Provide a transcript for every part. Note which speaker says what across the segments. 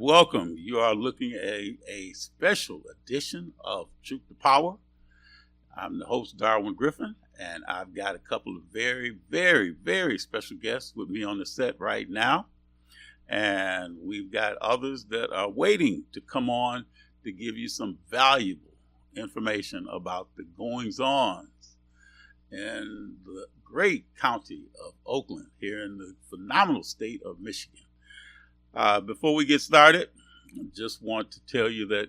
Speaker 1: welcome. You are looking at a special edition of Truth to Power. I'm the host, Darwin Griffin, and I've got a couple of very, very, very special guests with me on the set right now. And we've got others that are waiting to come on to give you some valuable information about the goings-ons in the great county of Oakland here in the phenomenal state of Michigan. Before we get started, I just want to tell you that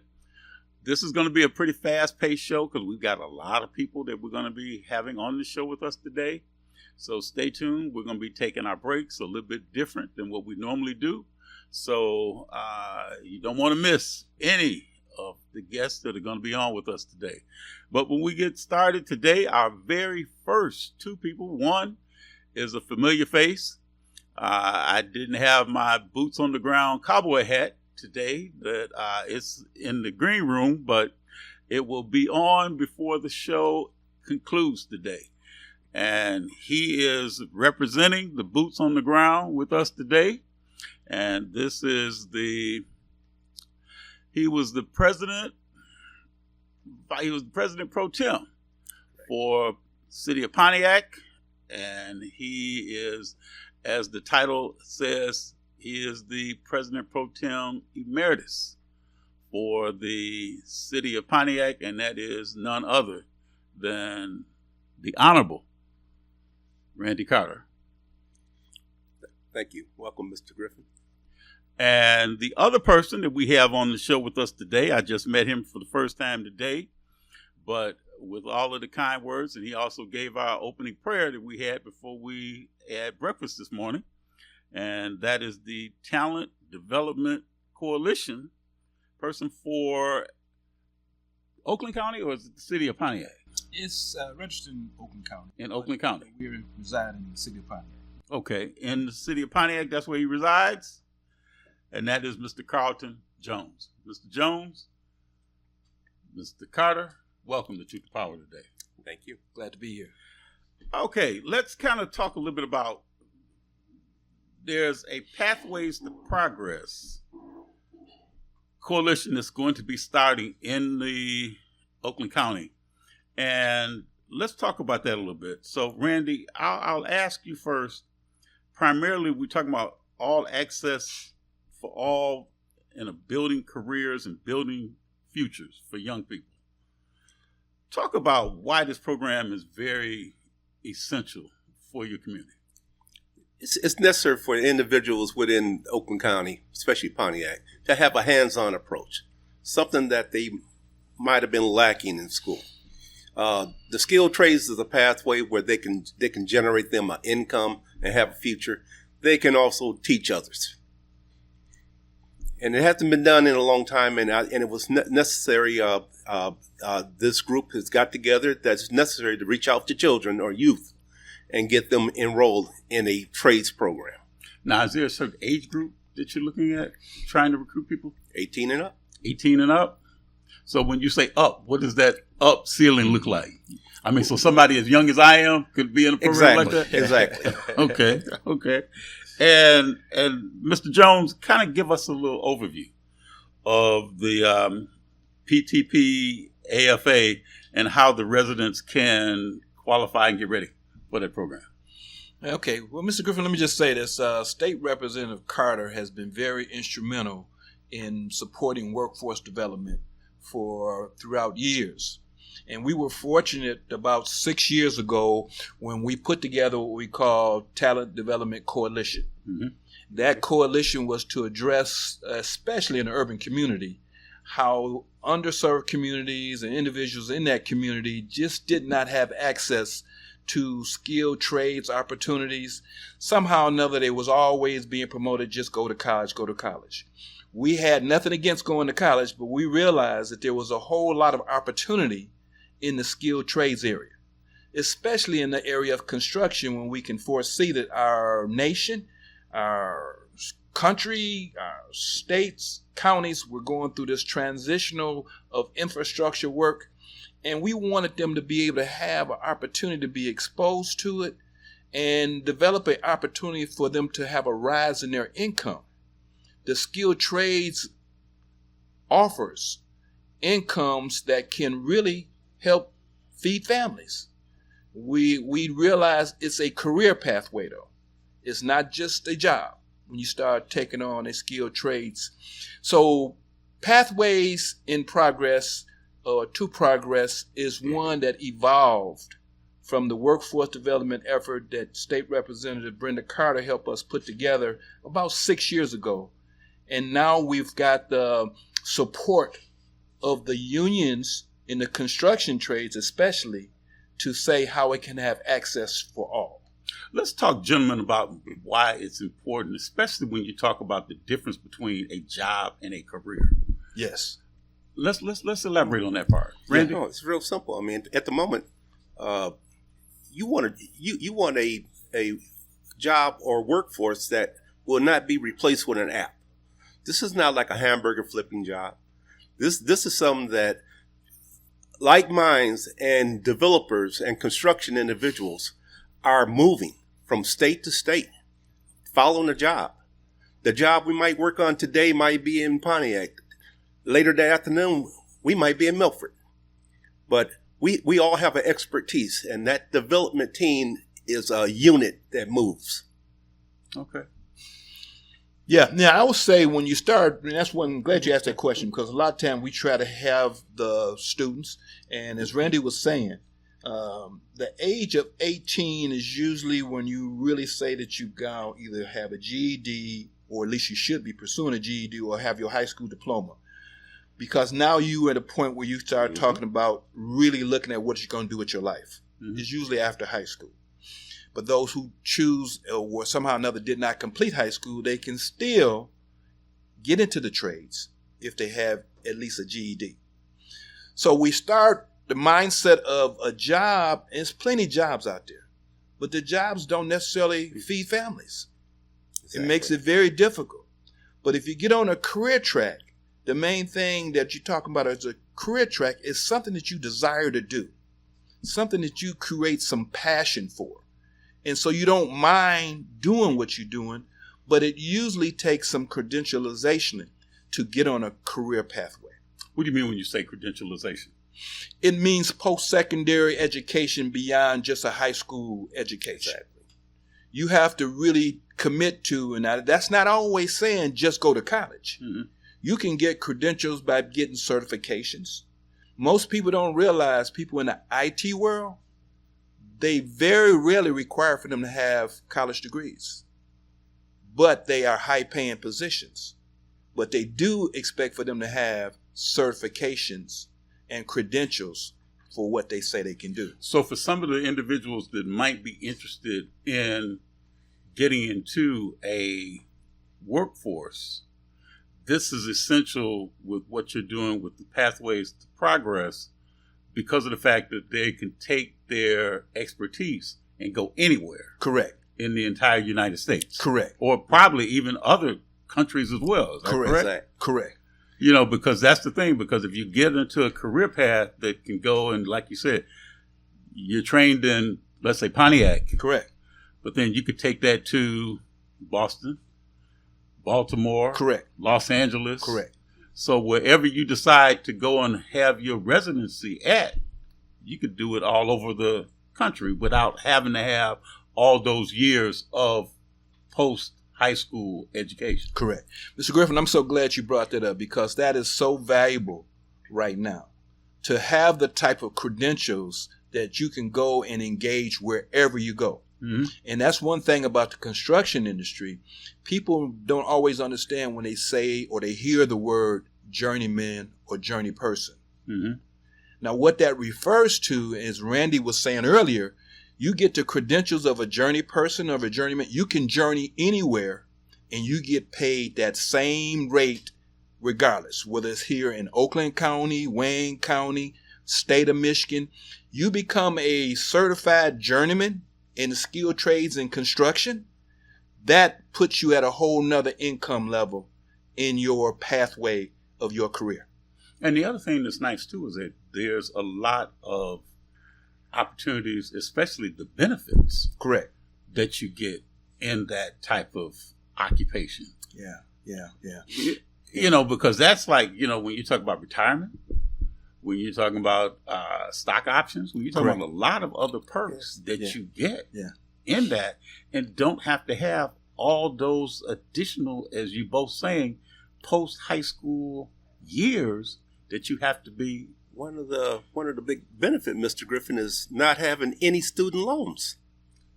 Speaker 1: this is going to be a pretty fast-paced show because we've got a lot of people that we're going to be having on the show with us today. So stay tuned. We're going to be taking our breaks a little bit different than what we normally do. So you don't want to miss any of the guests that are going to be on with us today. But when we get started today, our very first two people, one is a familiar face. I didn't have my boots on the ground cowboy hat today. That it's in the green room, but it will be on before the show concludes today. And he is representing the boots on the ground with us today. And this is he was the president pro tem for City of Pontiac. And he is, as the title says, he is the President Pro Tem Emeritus for the City of Pontiac, and that is none other than the Honorable Randy Carter.
Speaker 2: Thank you. Welcome, Mr. Griffin.
Speaker 1: And the other person that we have on the show with us today, I just met him for the first time today, but with all of the kind words, and he also gave our opening prayer that we had before we had breakfast this morning, and that is the Talent Development Coalition person for Oakland County, or is it the City of Pontiac?
Speaker 3: It's registered in Oakland County.
Speaker 1: In Oakland County.
Speaker 3: We reside in the City of Pontiac.
Speaker 1: Okay, in the City of Pontiac, that's where he resides, and that is Mr. Carlton Jones. Mr. Jones, Mr. Carter, welcome to Truth to Power today.
Speaker 2: Thank you.
Speaker 3: Glad to be here.
Speaker 1: Okay, let's kind of talk a little bit about, there's a Pathways to Progress coalition that's going to be starting in the Oakland County. And let's talk about that a little bit. So, Randy, I'll ask you first. Primarily, we're talking about all access for all in building careers and building futures for young people. Talk about why this program is very essential for your community.
Speaker 2: It's necessary for individuals within Oakland County, especially Pontiac, to have a hands-on approach, something that they might have been lacking in school. The skilled trades is a pathway where they can generate them an income and have a future. They can also teach others. And it hasn't been done in a long time, and it was necessary. This group has got together that's necessary to reach out to children or youth and get them enrolled in a trades program.
Speaker 1: Now, is there a certain age group that you're looking at trying to recruit people?
Speaker 2: 18 and up.
Speaker 1: 18 and up? So when you say up, what does that up ceiling look like? I mean, so somebody as young as I am could be in a program like that?
Speaker 2: Exactly.
Speaker 1: Okay. And Mr. Jones, kind of give us a little overview of the PTP AFA and how the residents can qualify and get ready for that program.
Speaker 3: Okay. Well, Mr. Griffin, let me just say this. State Representative Carter has been very instrumental in supporting workforce development throughout years. And we were fortunate about 6 years ago when we put together what we call Talent Development Coalition. Mm-hmm. That coalition was to address, especially in the urban community, how underserved communities and individuals in that community just did not have access to skilled trades opportunities. Somehow or another, they was always being promoted, just go to college. We had nothing against going to college, but we realized that there was a whole lot of opportunity in the skilled trades area, especially in the area of construction, when we can foresee that our nation, our country, our states, counties were going through this transitional of infrastructure work, and we wanted them to be able to have an opportunity to be exposed to it and develop an opportunity for them to have a rise in their income. the skilled trades offers incomes that can really help feed families. We realize it's a career pathway, though. It's not just a job when you start taking on a skilled trades. So Pathways in Progress, or to Progress, is one that evolved from the workforce development effort that State Representative Brenda Carter helped us put together about 6 years ago. And now we've got the support of the unions in the construction trades especially to say how it can have access for all.
Speaker 1: Let's talk, gentlemen, about why it's important, especially when you talk about the difference between a job and a career.
Speaker 3: Yes.
Speaker 1: Let's elaborate on that part. Randy?
Speaker 2: Yeah, no, it's real simple. I mean, at the moment, you want a job or workforce that will not be replaced with an app. This is not like a hamburger flipping job. This is something that, like minds and developers and construction individuals, are moving from state to state, following a job. The job we might work on today might be in Pontiac. Later that afternoon, we might be in Milford. But we all have an expertise, and that development team is a unit that moves.
Speaker 1: Okay.
Speaker 3: Yeah. Now, I would say when you start, and that's one, I'm glad you asked that question, because a lot of time we try to have the students, and as Randy was saying, the age of 18 is usually when you really say that you either have a GED, or at least you should be pursuing a GED, or have your high school diploma. Because now you're at a point where you start talking about really looking at what you're going to do with your life. It's usually after high school. But those who choose or somehow or another did not complete high school, they can still get into the trades if they have at least a GED. So we start the mindset of a job, and there's plenty of jobs out there, but the jobs don't necessarily feed families. Exactly. It makes it very difficult. But if you get on a career track, the main thing that you're talking about as a career track is something that you desire to do, something that you create some passion for. And so you don't mind doing what you're doing, but it usually takes some credentialization to get on a career pathway.
Speaker 1: What do you mean when you say credentialization?
Speaker 3: It means post-secondary education beyond just a high school education.
Speaker 2: Exactly.
Speaker 3: You have to really commit to, and that's not always saying just go to college. Mm-hmm. You can get credentials by getting certifications. Most people don't realize, people in the IT world, they very rarely require for them to have college degrees. But they are high-paying positions. But they do expect for them to have certifications and credentials for what they say they can do.
Speaker 1: So for some of the individuals that might be interested in getting into a workforce, this is essential with what you're doing with the Pathways to Progress, because of the fact that they can take their expertise and go anywhere.
Speaker 3: Correct.
Speaker 1: In the entire United States.
Speaker 3: Correct.
Speaker 1: Or probably even other countries as well. Is that correct?
Speaker 3: Correct.
Speaker 1: You know, because that's the thing, because if you get into a career path that can go, and like you said, you're trained in, let's say, Pontiac.
Speaker 3: Correct.
Speaker 1: But then you could take that to Boston, Baltimore.
Speaker 3: Correct.
Speaker 1: Los Angeles.
Speaker 3: Correct.
Speaker 1: So wherever you decide to go and have your residency at, you could do it all over the country without having to have all those years of post-high school education.
Speaker 3: Correct. Mr. Griffin, I'm so glad you brought that up, because that is so valuable right now, to have the type of credentials that you can go and engage wherever you go. Mm-hmm. And that's one thing about the construction industry. People don't always understand when they say or they hear the word journeyman or journey person. Mm-hmm. Now, what that refers to, as Randy was saying earlier, you get the credentials of a journey person or of a journeyman. You can journey anywhere and you get paid that same rate regardless, whether it's here in Oakland County, Wayne County, state of Michigan. You become a certified journeyman in the skilled trades and construction. That puts you at a whole nother income level in your pathway of your career.
Speaker 1: And the other thing that's nice too is that there's a lot of opportunities, especially the benefits.
Speaker 3: Correct.
Speaker 1: That you get in that type of occupation.
Speaker 3: Yeah. Yeah.
Speaker 1: Because that's like, when you talk about retirement, when you're talking about stock options, when you're talking
Speaker 3: Correct.
Speaker 1: about a lot of other perks that
Speaker 3: Yeah.
Speaker 1: you get
Speaker 3: Yeah.
Speaker 1: in that, and don't have to have all those additional, as you both saying, post high school years that you have to be.
Speaker 2: One of the big benefit, Mr. Griffin, is not having any student loans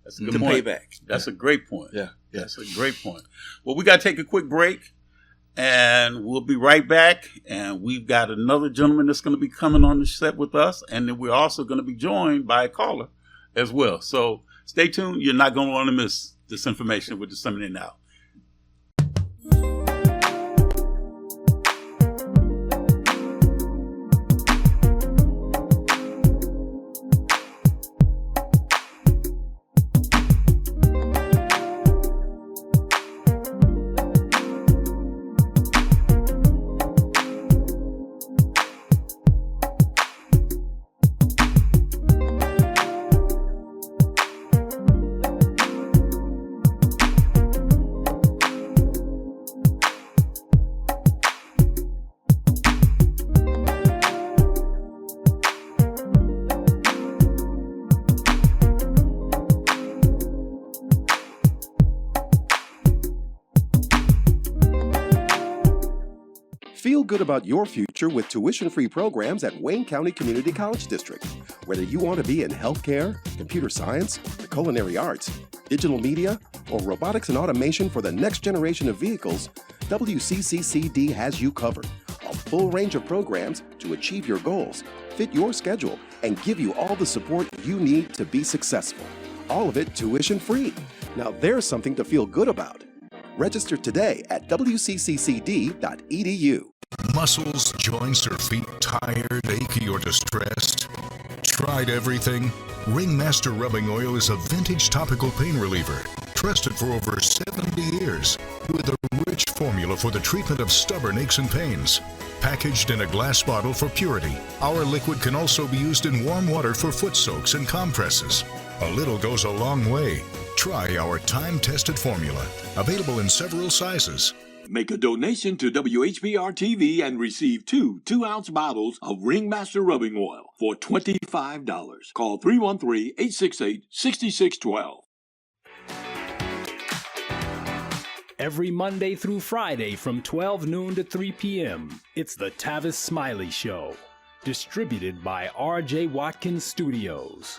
Speaker 1: That's a
Speaker 2: to
Speaker 1: good
Speaker 2: pay
Speaker 1: point.
Speaker 2: back.
Speaker 1: That's a great point.
Speaker 3: Yeah.
Speaker 1: That's a great point. Well, we got to take a quick break, and we'll be right back. And we've got another gentleman that's going to be coming on the set with us, and then we're also going to be joined by a caller as well. So stay tuned. You're not going to want to miss this information we're disseminating now.
Speaker 4: Feel good about your future with tuition-free programs at Wayne County Community College District. Whether you want to be in healthcare, computer science, the culinary arts, digital media, or robotics and automation for the next generation of vehicles, WCCCD has you covered. A full range of programs to achieve your goals, fit your schedule, and give you all the support you need to be successful. All of it tuition-free. Now there's something to feel good about. Register today at wcccd.edu.
Speaker 5: Muscles, joints, or feet tired, achy, or distressed? Tried everything? Ringmaster Rubbing Oil is a vintage topical pain reliever, trusted for over 70 years, with a rich formula for the treatment of stubborn aches and pains. Packaged in a glass bottle for purity, our liquid can also be used in warm water for foot soaks and compresses. A little goes a long way. Try our time-tested formula, available in several sizes.
Speaker 6: Make a donation to WHBR-TV and receive 2 2-ounce bottles of Ringmaster Rubbing Oil for $25. Call 313-868-6612.
Speaker 7: Every Monday through Friday from 12 noon to 3 p.m., it's the Tavis Smiley Show. Distributed by R.J. Watkins Studios.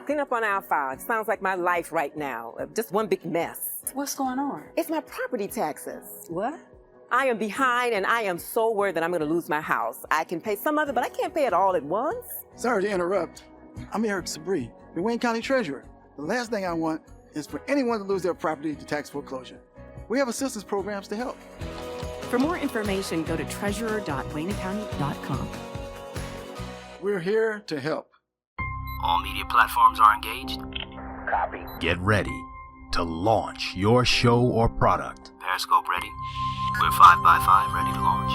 Speaker 8: Clean up on aisle 5. Sounds like my life right now. Just one big mess.
Speaker 9: What's going on?
Speaker 8: It's my property taxes.
Speaker 9: What?
Speaker 8: I am behind and I am so worried that I'm going to lose my house. I can pay some of it, but I can't pay it all at once.
Speaker 10: Sorry to interrupt. I'm Eric Sabri, the Wayne County Treasurer. The last thing I want is for anyone to lose their property to tax foreclosure. We have assistance programs to help.
Speaker 11: For more information, go to treasurer.waynecounty.com.
Speaker 10: We're here to help.
Speaker 12: All media platforms are engaged.
Speaker 10: Copy.
Speaker 12: Get ready to launch your show or product. Periscope ready. We're 5x5 ready to launch.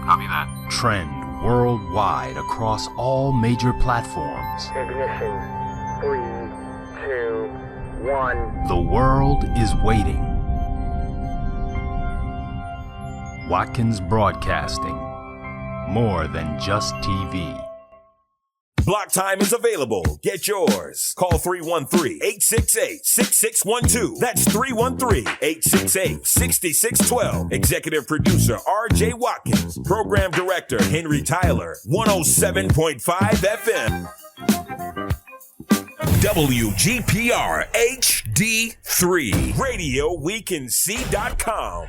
Speaker 12: Copy that. Trend worldwide across all major platforms.
Speaker 13: Ignition. 3, 2, 1.
Speaker 12: The world is waiting. Watkins Broadcasting. More than just TV.
Speaker 14: Block time is available. Get yours. Call 313-868-6612. That's 313-868-6612. Executive producer R.J. Watkins. Program director Henry Tyler. 107.5 FM. WGPR HD3. RadioWeCanSee.com.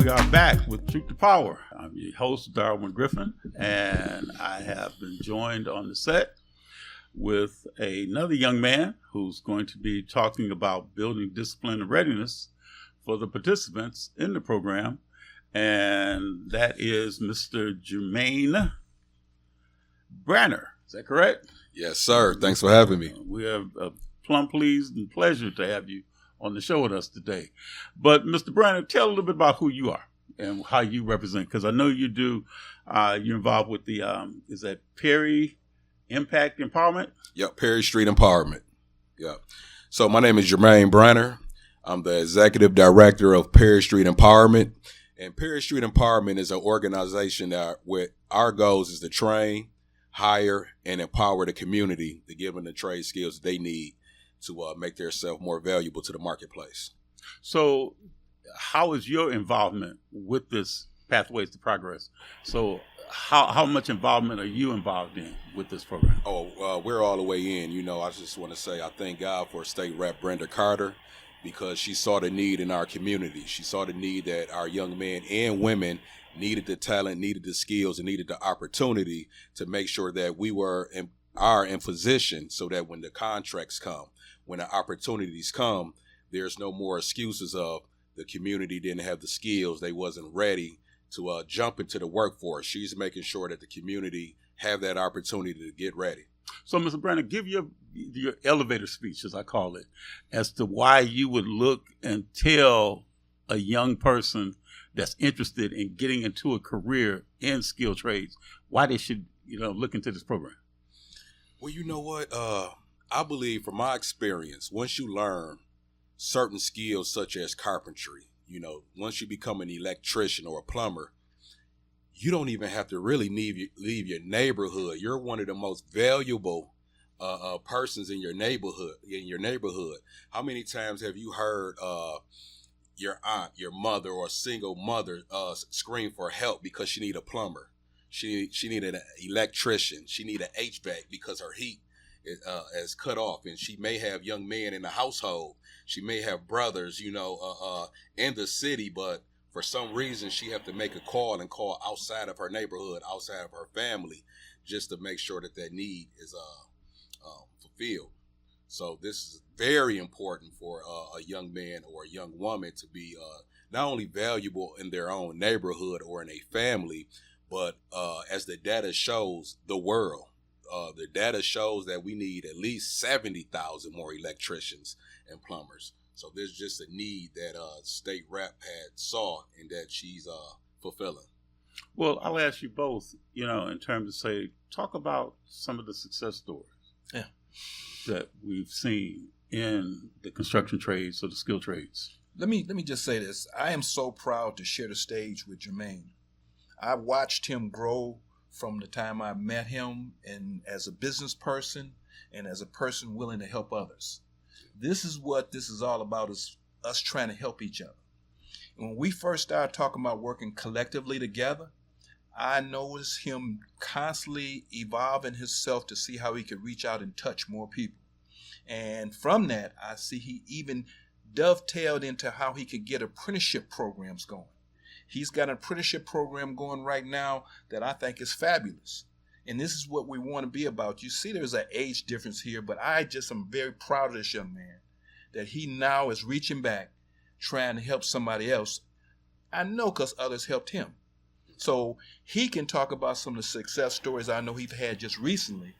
Speaker 1: we are back with Truth to Power. I'm your host, Darwin Griffin, and I have been joined on the set with another young man who's going to be talking about building discipline and readiness for the participants in the program, and that is Mr. Jermaine Branner. Is that correct?
Speaker 9: Yes, sir. Thanks for having me.
Speaker 1: We are plumb pleased and pleasure to have you on the show with us today. But Mr. Branner, tell a little bit about who you are and how you represent, because I know you do, you're involved with the, is that Perry Impact Empowerment?
Speaker 9: Yep, Perry Street Empowerment. Yep. So my name is Jermaine Branner. I'm the executive director of Perry Street Empowerment. And Perry Street Empowerment is an organization that with our goals is to train, hire, and empower the community to give them the trade skills they need to make themselves more valuable to the marketplace.
Speaker 1: So how is your involvement with this Pathways to Progress? So how much involvement are you involved in with this program?
Speaker 9: We're all the way in. You know, I just want to say I thank God for State Rep Brenda Carter, because she saw the need in our community. She saw the need that our young men and women needed the talent, needed the skills, and needed the opportunity to make sure that we are in position so that when the contracts come, when the opportunities come, there's no more excuses of the community didn't have the skills, they wasn't ready to jump into the workforce. She's making sure that the community have that opportunity to get ready.
Speaker 1: So, Mr. Branner, give your elevator speech, as I call it, as to why you would look and tell a young person that's interested in getting into a career in skilled trades why they should, look into this program.
Speaker 9: Well, you know what? I believe from my experience, once you learn certain skills such as carpentry, once you become an electrician or a plumber, you don't even have to really leave your neighborhood. You're one of the most valuable persons in your neighborhood. How many times have you heard your aunt, your mother, or a single mother scream for help because she need a plumber? She needed an electrician. She need an HVAC because her heat is cut off, and she may have young men in the household. She may have brothers, in the city, but for some reason she have to make a call outside of her neighborhood, outside of her family, just to make sure that need is fulfilled. So this is very important for a young man or a young woman to be not only valuable in their own neighborhood or in a family, but as the data shows the world, the data shows that we need at least 70,000 more electricians and plumbers. So there's just a need that State Rep had saw and that she's fulfilling.
Speaker 1: Well, I'll ask you both, in terms of talk about some of the success stories that we've seen in the construction trades or the skilled trades.
Speaker 3: Let me just say this. I am so proud to share the stage with Jermaine. I watched him grow from the time I met him, and as a business person and as a person willing to help others. This is what this is all about, is us trying to help each other. And when we first started talking about working collectively together, I noticed him constantly evolving himself to see how he could reach out and touch more people. And from that, I see he even dovetailed into how he could get apprenticeship programs going. He's got an apprenticeship program going right now that I think is fabulous. And this is what we want to be about. You see there's an age difference here, but I just am very proud of this young man that he now is reaching back, trying to help somebody else. I know because others helped him. So he can talk about some of the success stories I know he's had just recently.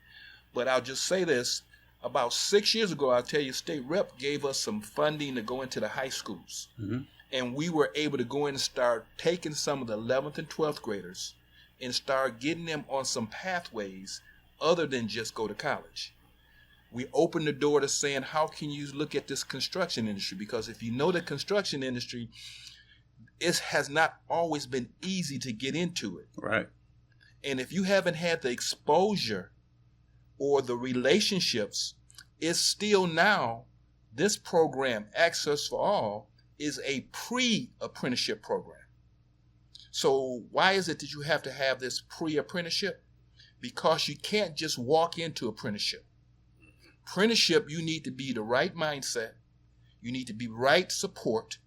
Speaker 3: But I'll just say this. About 6 years ago, I'll tell you, State Rep gave us some funding to go into the high schools. Mm-hmm. And we were able to go in and start taking some of the 11th and 12th graders and start getting them on some pathways other than just go to college. We opened the door to saying, how can you look at this construction industry? Because if you know the construction industry, it has not always been easy to get into it.
Speaker 1: Right.
Speaker 3: And if you haven't had the exposure or the relationships, it's still now, this program, Access for All, is a pre-apprenticeship program. So why is it that you have to have this pre-apprenticeship? Because you can't just walk into apprenticeship. Apprenticeship, you need to be the right mindset, you need to be right support,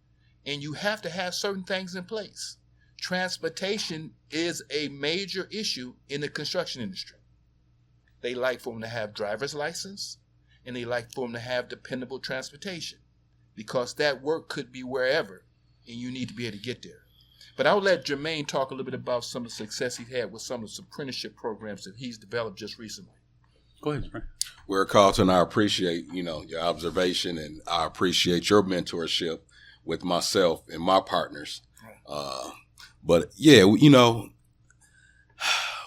Speaker 3: and you have to have certain things in place. Transportation is a major issue in the construction industry. They like for them to have driver's license, and they like for them to have dependable transportation, because that work could be wherever, and you need to be able to get there. But I'll let Jermaine talk a little bit about some of the success he's had with some of the apprenticeship programs that he's developed just recently.
Speaker 1: Go ahead, Jermaine.
Speaker 9: Well, Carlton, I appreciate, your observation, and I appreciate your mentorship with myself and my partners. But yeah,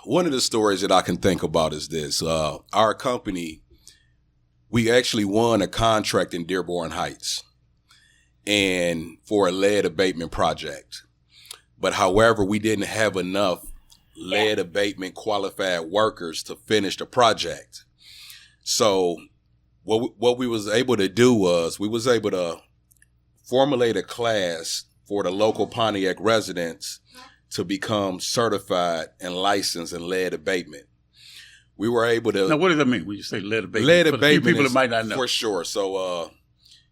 Speaker 9: one of the stories that I can think about is this. Our company, we actually won a contract in Dearborn Heights and for a lead abatement project. But however, we didn't have enough lead abatement qualified workers to finish the project. So what we was able to do was we was able to formulate a class for the local Pontiac residents to become certified and licensed in lead abatement. We were able to.
Speaker 1: Now, what does that mean when you say lead abatement?
Speaker 9: Lead
Speaker 1: For the few
Speaker 9: abatement
Speaker 1: people
Speaker 9: is,
Speaker 1: that might not know.
Speaker 9: for sure. So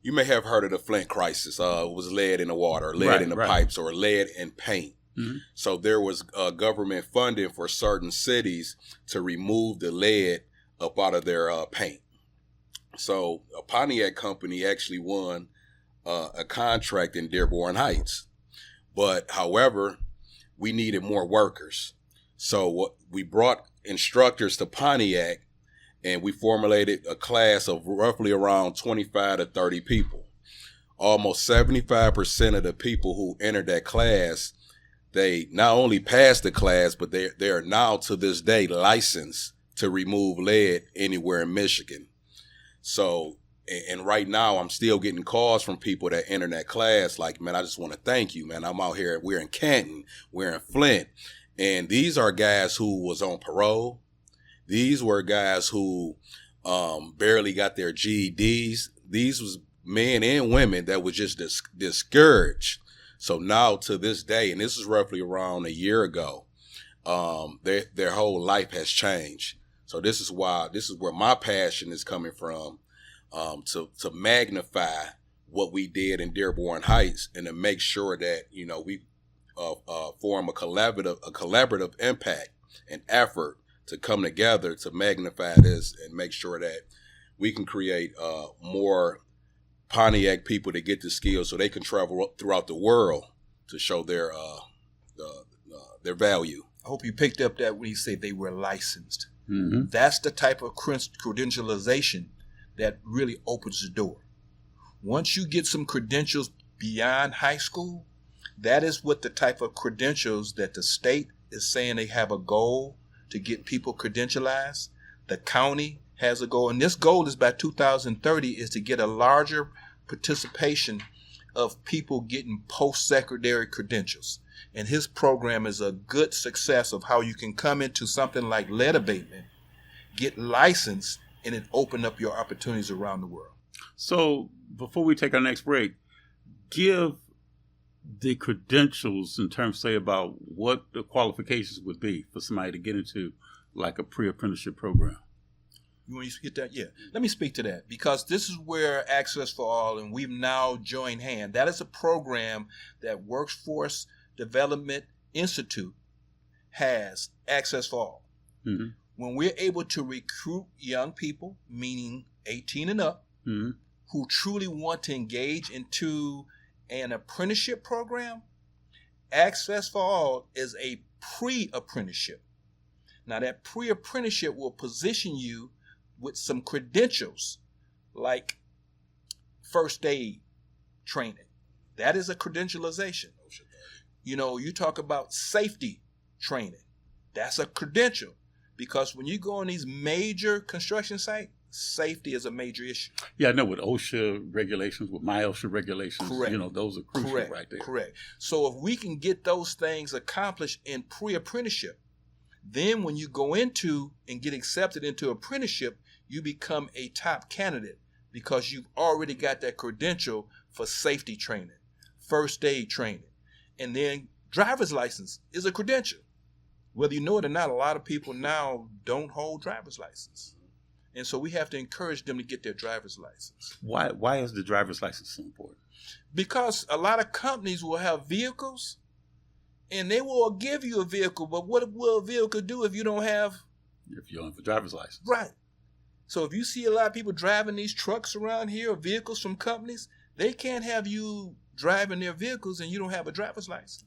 Speaker 9: you may have heard of the Flint crisis. It was lead in the water, lead in the pipes, or lead in paint. Mm-hmm. So there was government funding for certain cities to remove the lead up out of their paint. So a Pontiac company actually won a contract in Dearborn Heights. But however, we needed more workers. So we brought instructors to Pontiac, and we formulated a class of roughly around 25 to 30 people. Almost 75% of the people who entered that class, they not only passed the class, but they are now to this day licensed to remove lead anywhere in Michigan. So, and right now I'm still getting calls from people that entered that class like, man, I just want to thank you, man. I'm out here. We're in Canton. We're in Flint. And these are guys who was on parole. These were guys who barely got their GEDs. These was men and women that was just discouraged. So now to this day, and this is roughly around a year ago, their whole life has changed. So this is where my passion is coming from, to magnify what we did in Dearborn Heights and to make sure that, we form a collaborative impact and effort to come together to magnify this and make sure that we can create more Pontiac people to get the skills so they can travel throughout the world to show their value.
Speaker 3: I hope you picked up that when you say they were licensed.
Speaker 1: Mm-hmm.
Speaker 3: That's the type of credentialization that really opens the door. Once you get some credentials beyond high school, that is what the type of credentials that the state is saying they have a goal to get people credentialized. The county has a goal, and this goal is by 2030 is to get a larger participation of people getting post-secondary credentials. And his program is a good success of how you can come into something like lead abatement, get licensed, and it open up your opportunities around the world.
Speaker 1: So before we take our next break, give the credentials in terms, say, about what the qualifications would be for somebody to get into like a pre-apprenticeship program.
Speaker 3: You want to get that? Yeah. Let me speak to that, because this is where Access for All, and we've now joined hand. That is a program that Workforce Development Institute has, Access for All. Mm-hmm. When we're able to recruit young people, meaning 18 and up, mm-hmm. who truly want to engage into an apprenticeship program, Access for All is a pre-apprenticeship. Now, that pre-apprenticeship will position you with some credentials like first aid training. That is a credentialization. You talk about safety training. That's a credential, because when you go on these major construction sites, safety is a major issue.
Speaker 1: Yeah, I know with OSHA regulations, with MyOSHA regulations,
Speaker 3: correct.
Speaker 1: Those are crucial
Speaker 3: correct.
Speaker 1: right there.
Speaker 3: Correct. So if we can get those things accomplished in pre-apprenticeship, then when you go into and get accepted into apprenticeship, you become a top candidate because you've already got that credential for safety training, first aid training. And then driver's license is a credential. Whether you know it or not, a lot of people now don't hold driver's license. And so we have to encourage them to get their driver's license.
Speaker 1: Why is the driver's license so important?
Speaker 3: Because a lot of companies will have vehicles, and they will give you a vehicle, but what will a vehicle do if you don't have?
Speaker 1: If you don't have a driver's license.
Speaker 3: Right. So if you see a lot of people driving these trucks around here or vehicles from companies, they can't have you driving their vehicles and you don't have a driver's license.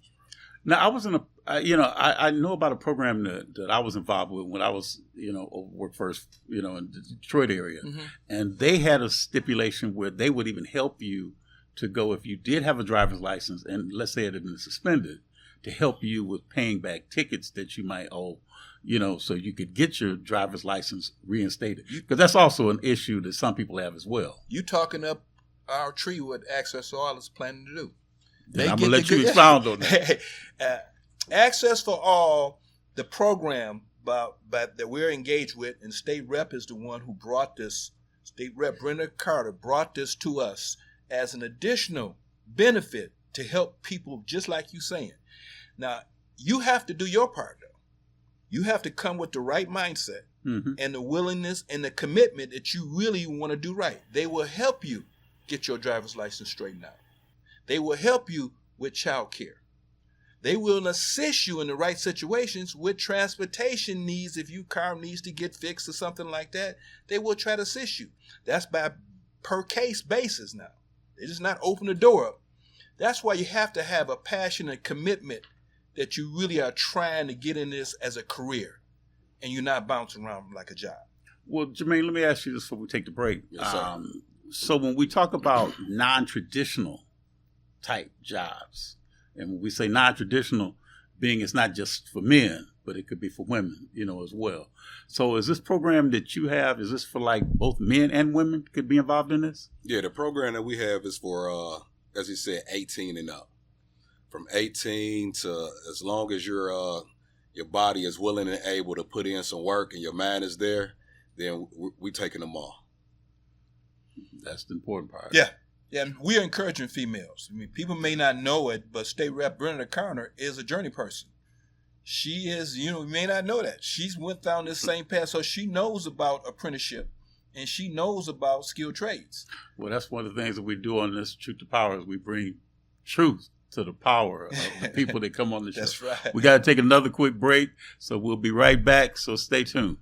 Speaker 1: Now, I was in I know about a program that I was involved with when I was, work first, in the Detroit area.
Speaker 3: Mm-hmm.
Speaker 1: And they had a stipulation where they would even help you to go, if you did have a driver's license, and let's say it had been suspended, to help you with paying back tickets that you might owe, so you could get your driver's license reinstated. Because that's also an issue that some people have as well.
Speaker 3: You talking up our tree what Access for All is planning to do.
Speaker 1: I'm going to let you expound on that.
Speaker 3: Access for All, the program that we're engaged with, and State Rep is the one who brought this, State Rep Brenda Carter brought this to us as an additional benefit to help people just like you saying. Now, you have to do your part, though. You have to come with the right mindset and the willingness and the commitment that you really want to do right. They will help you get your driver's license straightened out. They will help you with child care. They will assist you in the right situations with transportation needs. If your car needs to get fixed or something like that, they will try to assist you. That's by per case basis now. They just not open the door up. That's why you have to have a passion and commitment that you really are trying to get in this as a career, and you're not bouncing around like a job.
Speaker 1: Well, Jermaine, let me ask you this before we take the break.
Speaker 3: Yes, sir.
Speaker 1: So when we talk about non-traditional type jobs, and when we say non-traditional, being it's not just for men, but it could be for women, as well. So is this program that you have, is this for like both men and women could be involved in this?
Speaker 9: Yeah, the program that we have is for, as you said, 18 and up. From 18 to as long as your body is willing and able to put in some work and your mind is there, then we taking them all.
Speaker 1: That's the important part.
Speaker 3: Yeah. Yeah, and we are encouraging females. I mean, people may not know it, but State Rep Brenda Carter is a journey person. She is, you may not know that. She's went down this same path, so she knows about apprenticeship, and she knows about skilled trades.
Speaker 1: Well, that's one of the things that we do on this Truth to Power is we bring truth to the power of the people that come on the show.
Speaker 3: That's right.
Speaker 1: We got to take another quick break, so we'll be right back, so stay tuned.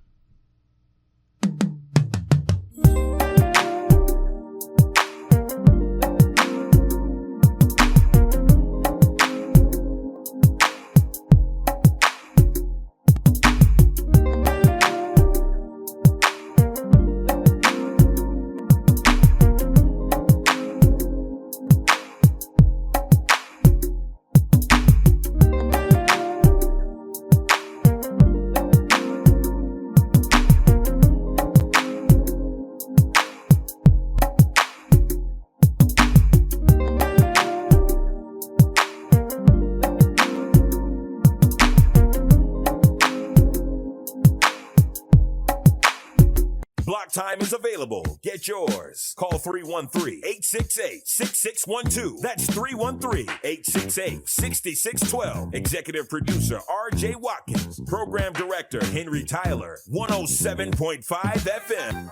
Speaker 14: Block time is available. Get yours. Call 313-868-6612. That's 313-868-6612. Executive producer R.J. Watkins. Program director Henry Tyler. 107.5 FM.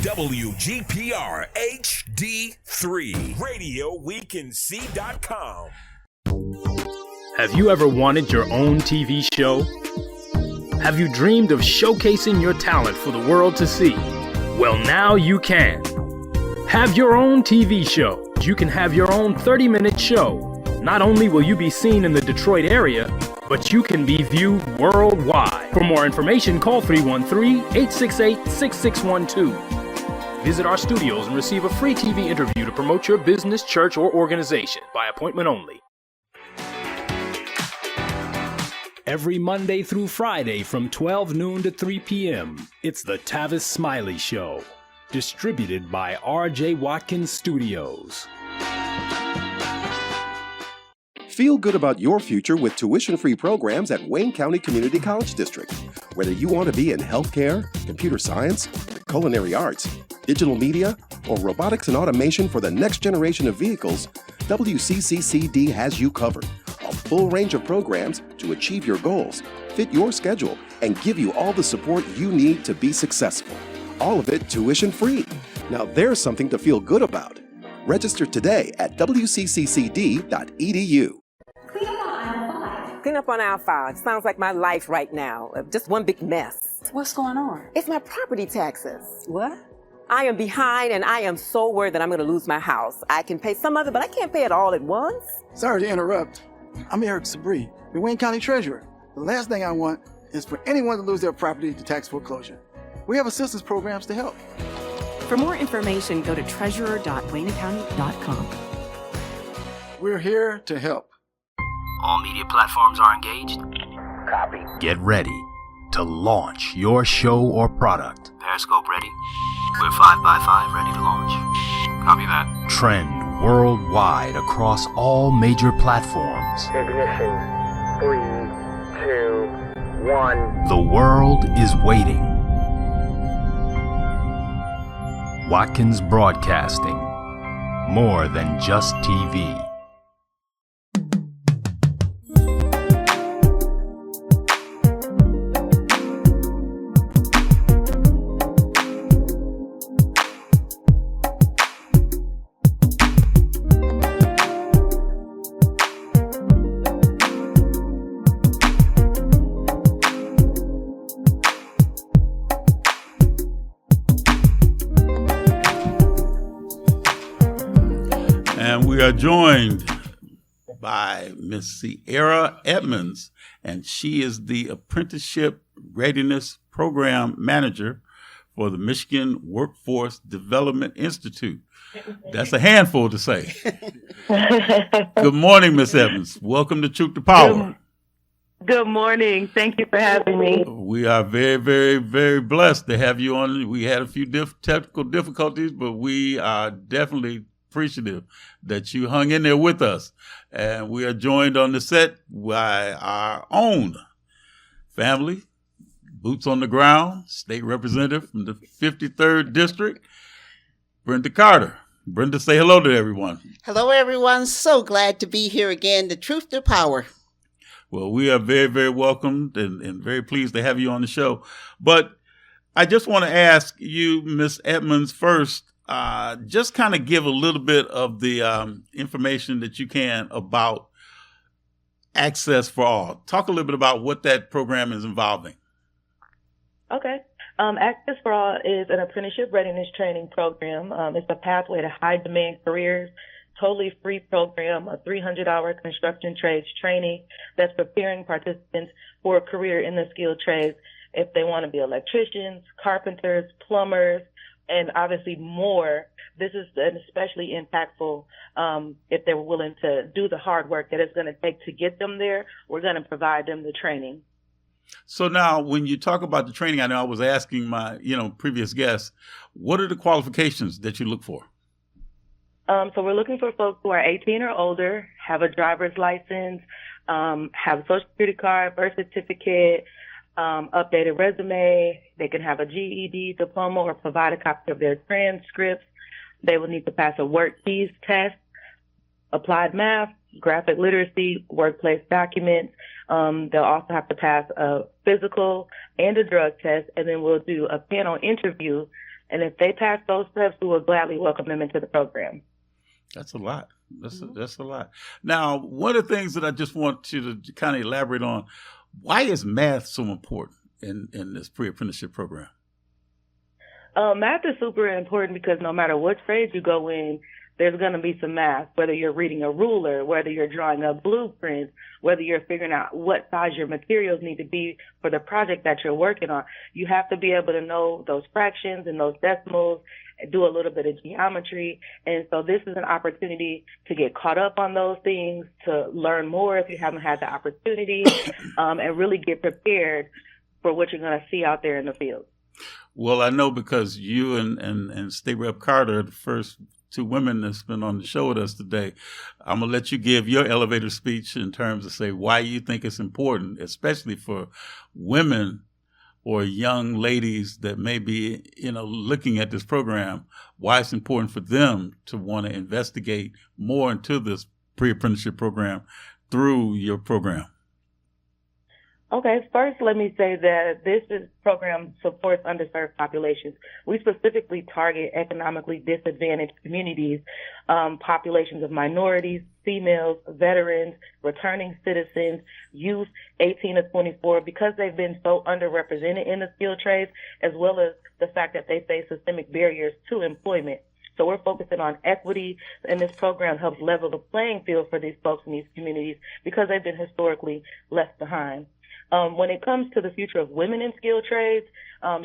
Speaker 14: WGPR HD3. RadioWeCanSee.com.
Speaker 7: Have you ever wanted your own TV show? Have you dreamed of showcasing your talent for the world to see? Well, now you can. Have your own TV show. You can have your own 30-minute show. Not only will you be seen in the Detroit area, but you can be viewed worldwide. For more information, call 313-868-6612. Visit our studios and receive a free TV interview to promote your business, church, or organization by appointment only. Every Monday through Friday from 12 noon to 3 p.m., it's the Tavis Smiley Show, distributed by R.J. Watkins Studios.
Speaker 4: Feel good about your future with tuition-free programs at Wayne County Community College District. Whether you want to be in healthcare, computer science, the culinary arts, digital media, or robotics and automation for the next generation of vehicles, WCCCD has you covered. A full range of programs to achieve your goals, fit your schedule, and give you all the support you need to be successful. All of it tuition free. Now there's something to feel good about. Register today at wcccd.edu.
Speaker 8: Clean up on aisle 5. Sounds like my life right now. Just one big mess.
Speaker 15: What's going on?
Speaker 8: It's my property taxes.
Speaker 15: What?
Speaker 8: I am behind and I am so worried that I'm going to lose my house. I can pay some of it, but I can't pay it all at once.
Speaker 10: Sorry to interrupt. I'm Eric Sabri, the Wayne County Treasurer. The last thing I want is for anyone to lose their property to tax foreclosure. We have assistance programs to help.
Speaker 11: For more information, go to treasurer.waynecounty.com.
Speaker 10: We're here to help.
Speaker 12: All media platforms are engaged.
Speaker 13: Copy.
Speaker 12: Get ready to launch your show or product.
Speaker 14: Periscope ready. We're 5x5 ready to launch. Copy that.
Speaker 12: Trend worldwide across all major platforms.
Speaker 13: Ignition. 3, 2, 1.
Speaker 12: The world is waiting. Watkins Broadcasting. More than just TV.
Speaker 1: We are joined by Miss Sierra Edmonds, and she is the Apprenticeship Readiness Program Manager for the Michigan Workforce Development Institute. That's a handful to say. Good morning, Miss Edmonds. Welcome to Truth to Power.
Speaker 16: Good morning. Thank you for having me.
Speaker 1: We are very, very, very blessed to have you on. We had a few technical difficulties, but we are definitely appreciative that you hung in there with us. And we are joined on the set by our own family, boots on the ground, state representative from the 53rd District, Brenda Carter. Brenda, say hello to everyone.
Speaker 17: Hello, everyone. So glad to be here again. The Truth to Power.
Speaker 1: Well, we are very, very welcomed and very pleased to have you on the show. But I just want to ask you, Miss Edmonds, first, just kind of give a little bit of the information that you can about Access for All. Talk a little bit about what that program is involving.
Speaker 16: Okay. Access for All is an apprenticeship readiness training program. It's a pathway to high-demand careers, totally free program, a 300-hour construction trades training that's preparing participants for a career in the skilled trades if they want to be electricians, carpenters, plumbers, and obviously more. This is especially impactful if they're willing to do the hard work that it's going to take to get them there. We're going to provide them the training.
Speaker 1: So now when you talk about the training, I know I was asking my previous guests, what are the qualifications that you look for?
Speaker 16: So we're looking for folks who are 18 or older, have a driver's license, have a social security card, birth certificate, updated resume. They can have a GED, diploma, or provide a copy of their transcripts. They will need to pass a work keys test, applied math, graphic literacy, workplace documents. They'll also have to pass a physical and a drug test, and then we'll do a panel interview. And if they pass those steps, we will gladly welcome them into the program.
Speaker 1: That's a lot. That's a lot. Now, one of the things that I just want you to kind of elaborate on, why is math so important in this pre-apprenticeship program?
Speaker 16: Math is super important because no matter what trade you go in, there's going to be some math, whether you're reading a ruler, whether you're drawing a blueprint, whether you're figuring out what size your materials need to be for the project that you're working on. You have to be able to know those fractions and those decimals, do a little bit of geometry. And so this is an opportunity to get caught up on those things, to learn more if you haven't had the opportunity, and really get prepared for what you're going to see out there in the field.
Speaker 1: Well, I know because you and State Rep Carter, the first two women that's been on the show with us today, I'm going to let you give your elevator speech in terms of say why you think it's important, especially for women or young ladies that may be, looking at this program, why it's important for them to want to investigate more into this pre-apprenticeship program through your program?
Speaker 16: Okay, first let me say that this program supports underserved populations. We specifically target economically disadvantaged communities, populations of minorities, females, veterans, returning citizens, youth 18 to 24, because they've been so underrepresented in the skilled trades, as well as the fact that they face systemic barriers to employment. So we're focusing on equity, and this program helps level the playing field for these folks in these communities because they've been historically left behind. When it comes to the future of women in skilled trades,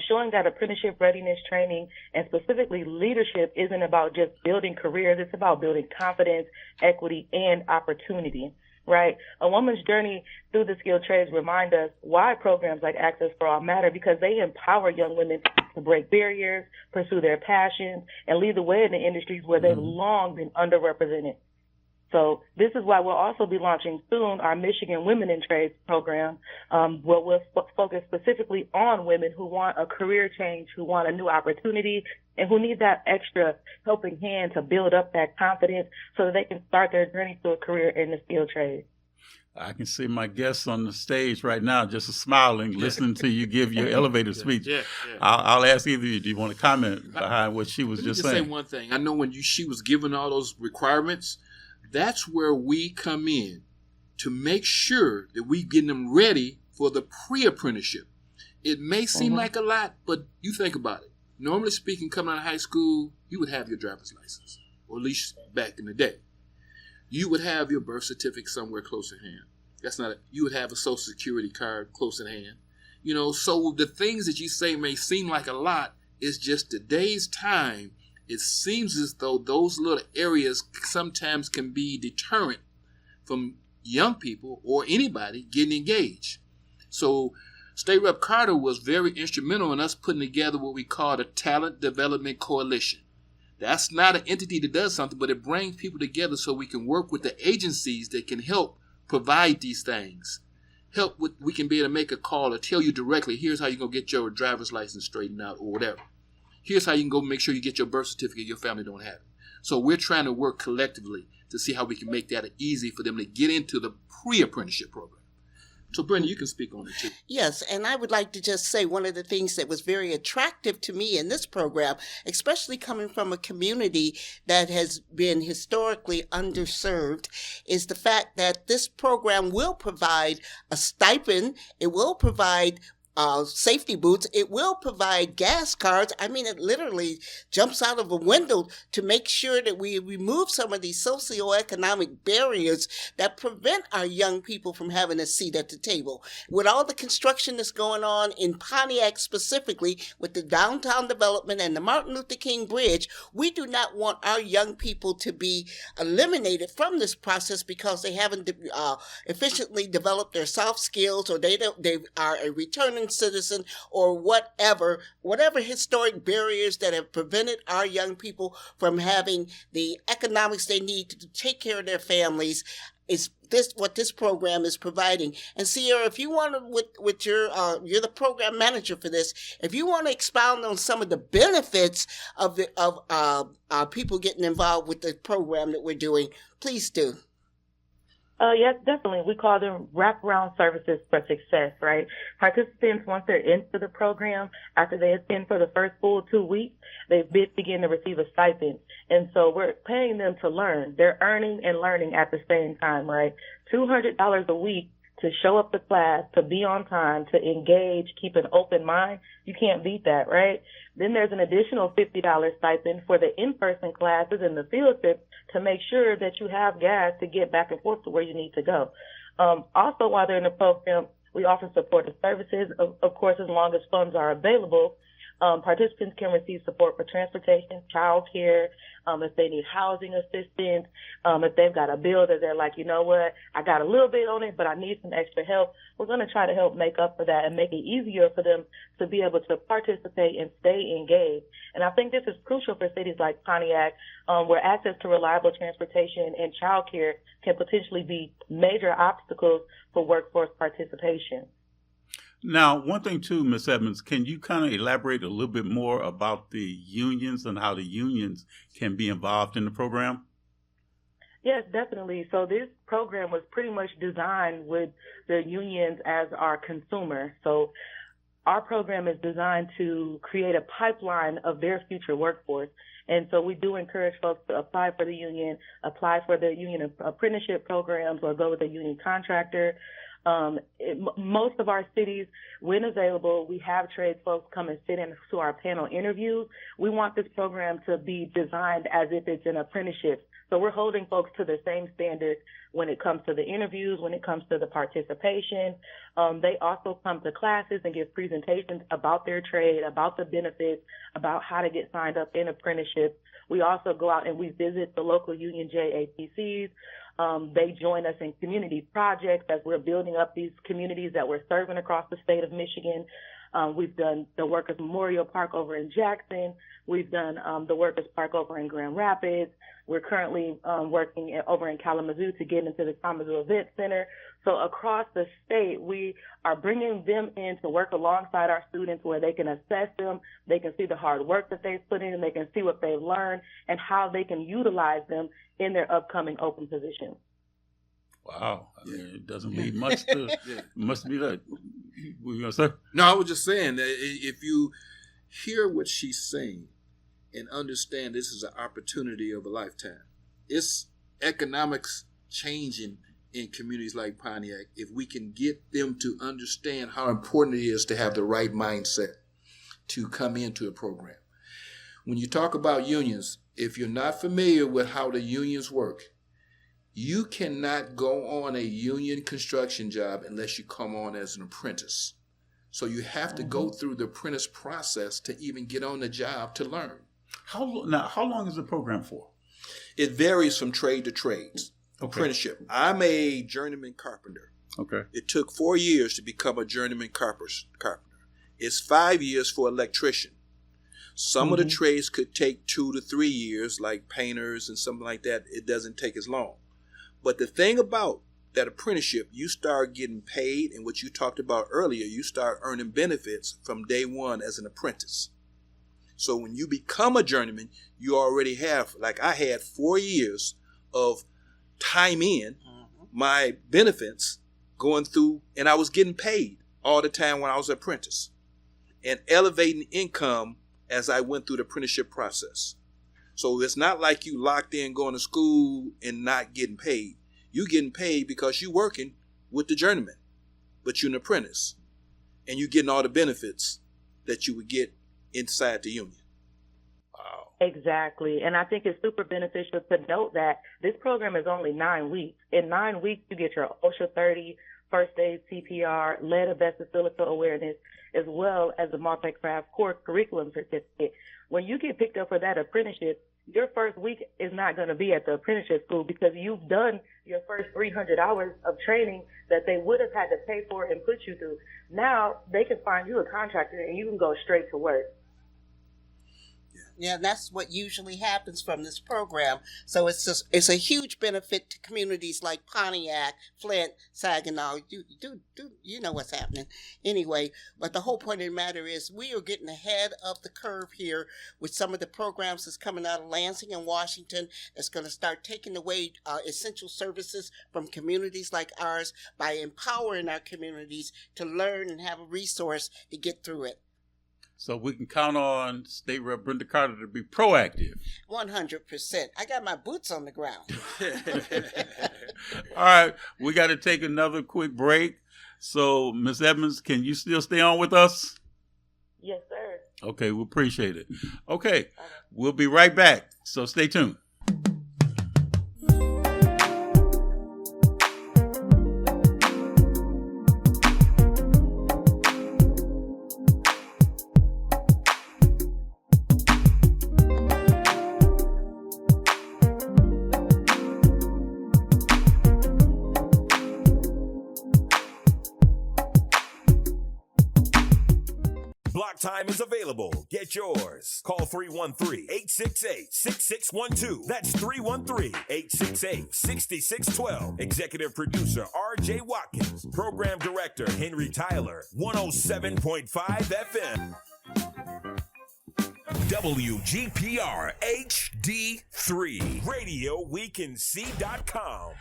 Speaker 16: showing that apprenticeship readiness training and specifically leadership isn't about just building careers, it's about building confidence, equity, and opportunity, right? A woman's journey through the skilled trades remind us why programs like Access for All matter, because they empower young women to break barriers, pursue their passions, and lead the way in the industries where they've long been underrepresented. So this is why we'll also be launching soon our Michigan Women in Trades program, where we'll focus specifically on women who want a career change, who want a new opportunity, and who need that extra helping hand to build up that confidence so that they can start their journey to a career in the skilled trades.
Speaker 1: I can see my guests on the stage right now just smiling, listening to you give your elevator speech. I'll ask either of you, do you want to comment behind what she was just saying?
Speaker 3: Let me say one thing. I know when she was giving all those requirements, that's where we come in to make sure that we get them ready for the pre-apprenticeship. It may seem like a lot, but you think about it. Normally speaking, coming out of high school, you would have your driver's license, or at least back in the day. You would have your birth certificate somewhere close at hand. You would have a Social Security card close at hand. You know, so the things that you say may seem like a lot, it's just today's time. It seems as though those little areas sometimes can be deterrent from young people or anybody getting engaged. So State Rep Carter was very instrumental in us putting together what we call the Talent Development Coalition. That's not an entity that does something, but it brings people together so we can work with the agencies that can help provide these things. We can be able to make a call or tell you directly, here's how you're going to get your driver's license straightened out or whatever. Here's how you can go make sure you get your birth certificate, your family don't have it. So we're trying to work collectively to see how we can make that easy for them to get into the pre-apprenticeship program. So, Brenda, you can speak on it, too.
Speaker 17: Yes, and I would like to just say one of the things that was very attractive to me in this program, especially coming from a community that has been historically underserved, is the fact that this program will provide a stipend. It will provide safety boots. It will provide gas cards. I mean, it literally jumps out of a window to make sure that we remove some of these socioeconomic barriers that prevent our young people from having a seat at the table. With all the construction that's going on in Pontiac specifically, with the downtown development and the Martin Luther King Bridge, we do not want our young people to be eliminated from this process because they haven't efficiently developed their soft skills, or they are a returning citizen, or whatever historic barriers that have prevented our young people from having the economics they need to take care of their families. Is this what this program is providing? And Sierra, if you want to, with your you're the program manager for this, if you want to expound on some of the benefits of people getting involved with the program that we're doing, please do.
Speaker 16: Yes, definitely. We call them wraparound services for success, right? Participants, once they're into the program, after they attend for the first full 2 weeks, they begin to receive a stipend. And so we're paying them to learn. They're earning and learning at the same time, right? $200 a week to show up to class, to be on time, to engage, keep an open mind. You can't beat that, right? Then there's an additional $50 stipend for the in-person classes and the field trips to make sure that you have gas to get back and forth to where you need to go. Also, while they're in the program, we offer supportive services, of course, as long as funds are available. Participants can receive support for transportation, child care, if they need housing assistance, if they've got a bill that they're like, you know what, I got a little bit on it, but I need some extra help. We're going to try to help make up for that and make it easier for them to be able to participate and stay engaged. And I think this is crucial for cities like Pontiac, where access to reliable transportation and child care can potentially be major obstacles for workforce participation.
Speaker 1: Now, one thing too, Ms. Edmonds, can you kind of elaborate a little bit more about the unions and how the unions can be involved in the program?
Speaker 16: Yes, definitely. So this program was pretty much designed with the unions as our consumer. So our program is designed to create a pipeline of their future workforce. And so we do encourage folks to apply for the union, apply for the union apprenticeship programs, or go with a union contractor. Most of our cities, when available, we have trades folks come and sit in to our panel interviews. We want this program to be designed as if it's an apprenticeship. So we're holding folks to the same standards when it comes to the interviews, when it comes to the participation. They also come to classes and give presentations about their trade, about the benefits, about how to get signed up in apprenticeships. We also go out and we visit the local union JAPCs. They join us in community projects as we're building up these communities that we're serving across the state of Michigan. We've done the Workers Memorial Park over in Jackson. We've done the Workers Park over in Grand Rapids. We're currently working over in Kalamazoo to get into the Kalamazoo Event Center. So across the state, we are bringing them in to work alongside our students where they can assess them, they can see the hard work that they've put in, they can see what they've learned, and how they can utilize them in their upcoming open positions.
Speaker 1: Wow. I mean, it doesn't leave much to, must be that. What were you going to say?
Speaker 3: No, I was just saying that if you hear what she's saying and understand this is an opportunity of a lifetime, it's economics changing in communities like Pontiac if we can get them to understand how important it is to have the right mindset to come into a program. When you talk about unions, if you're not familiar with how the unions work, you cannot go on a union construction job unless you come on as an apprentice. So you have to go through the apprentice process to even get on the job to learn.
Speaker 1: How long is the program for?
Speaker 3: It varies from trade to trades. Okay. Apprenticeship. I'm a journeyman carpenter.
Speaker 1: Okay.
Speaker 3: It took 4 years to become a journeyman carpenter. It's 5 years for electrician. Some of the trades could take 2 to 3 years, like painters and something like that. It doesn't take as long. But the thing about that apprenticeship, you start getting paid, and what you talked about earlier, you start earning benefits from day one as an apprentice. So when you become a journeyman, you already have, like I had 4 years of time in my benefits going through, and I was getting paid all the time when I was an apprentice and elevating income as I went through the apprenticeship process. So it's not like you locked in going to school and not getting paid. You're getting paid because you're working with the journeyman, but you're an apprentice, and you're getting all the benefits that you would get inside the union.
Speaker 1: Wow.
Speaker 16: Exactly. And I think it's super beneficial to note that this program is only 9 weeks. In 9 weeks, you get your OSHA 30, first aid, CPR, lead, asbestos, silica awareness, as well as the multi-craft core curriculum certificate. When you get picked up for that apprenticeship, your first week is not going to be at the apprenticeship school because you've done your first 300 hours of training that they would have had to pay for and put you through. Now they can find you a contractor and you can go straight to work.
Speaker 17: Yeah, that's what usually happens from this program. So it's a huge benefit to communities like Pontiac, Flint, Saginaw. You know what's happening. Anyway, but the whole point of the matter is we are getting ahead of the curve here with some of the programs that's coming out of Lansing and Washington that's going to start taking away essential services from communities like ours by empowering our communities to learn and have a resource to get through it.
Speaker 1: So we can count on State Rep Brenda Carter to be proactive.
Speaker 17: 100%. I got my boots on the ground.
Speaker 1: All right. We got to take another quick break. So, Ms. Edmonds, can you still stay on with us?
Speaker 16: Yes, sir.
Speaker 1: Okay. We appreciate it. Okay. We'll be right back. So stay tuned.
Speaker 15: Block time is available. Get yours. Call 313-868-6612. That's 313-868-6612. Executive producer R.J. Watkins. Program director Henry Tyler. 107.5 FM. WGPR HD3, RadioWeCanSee.com.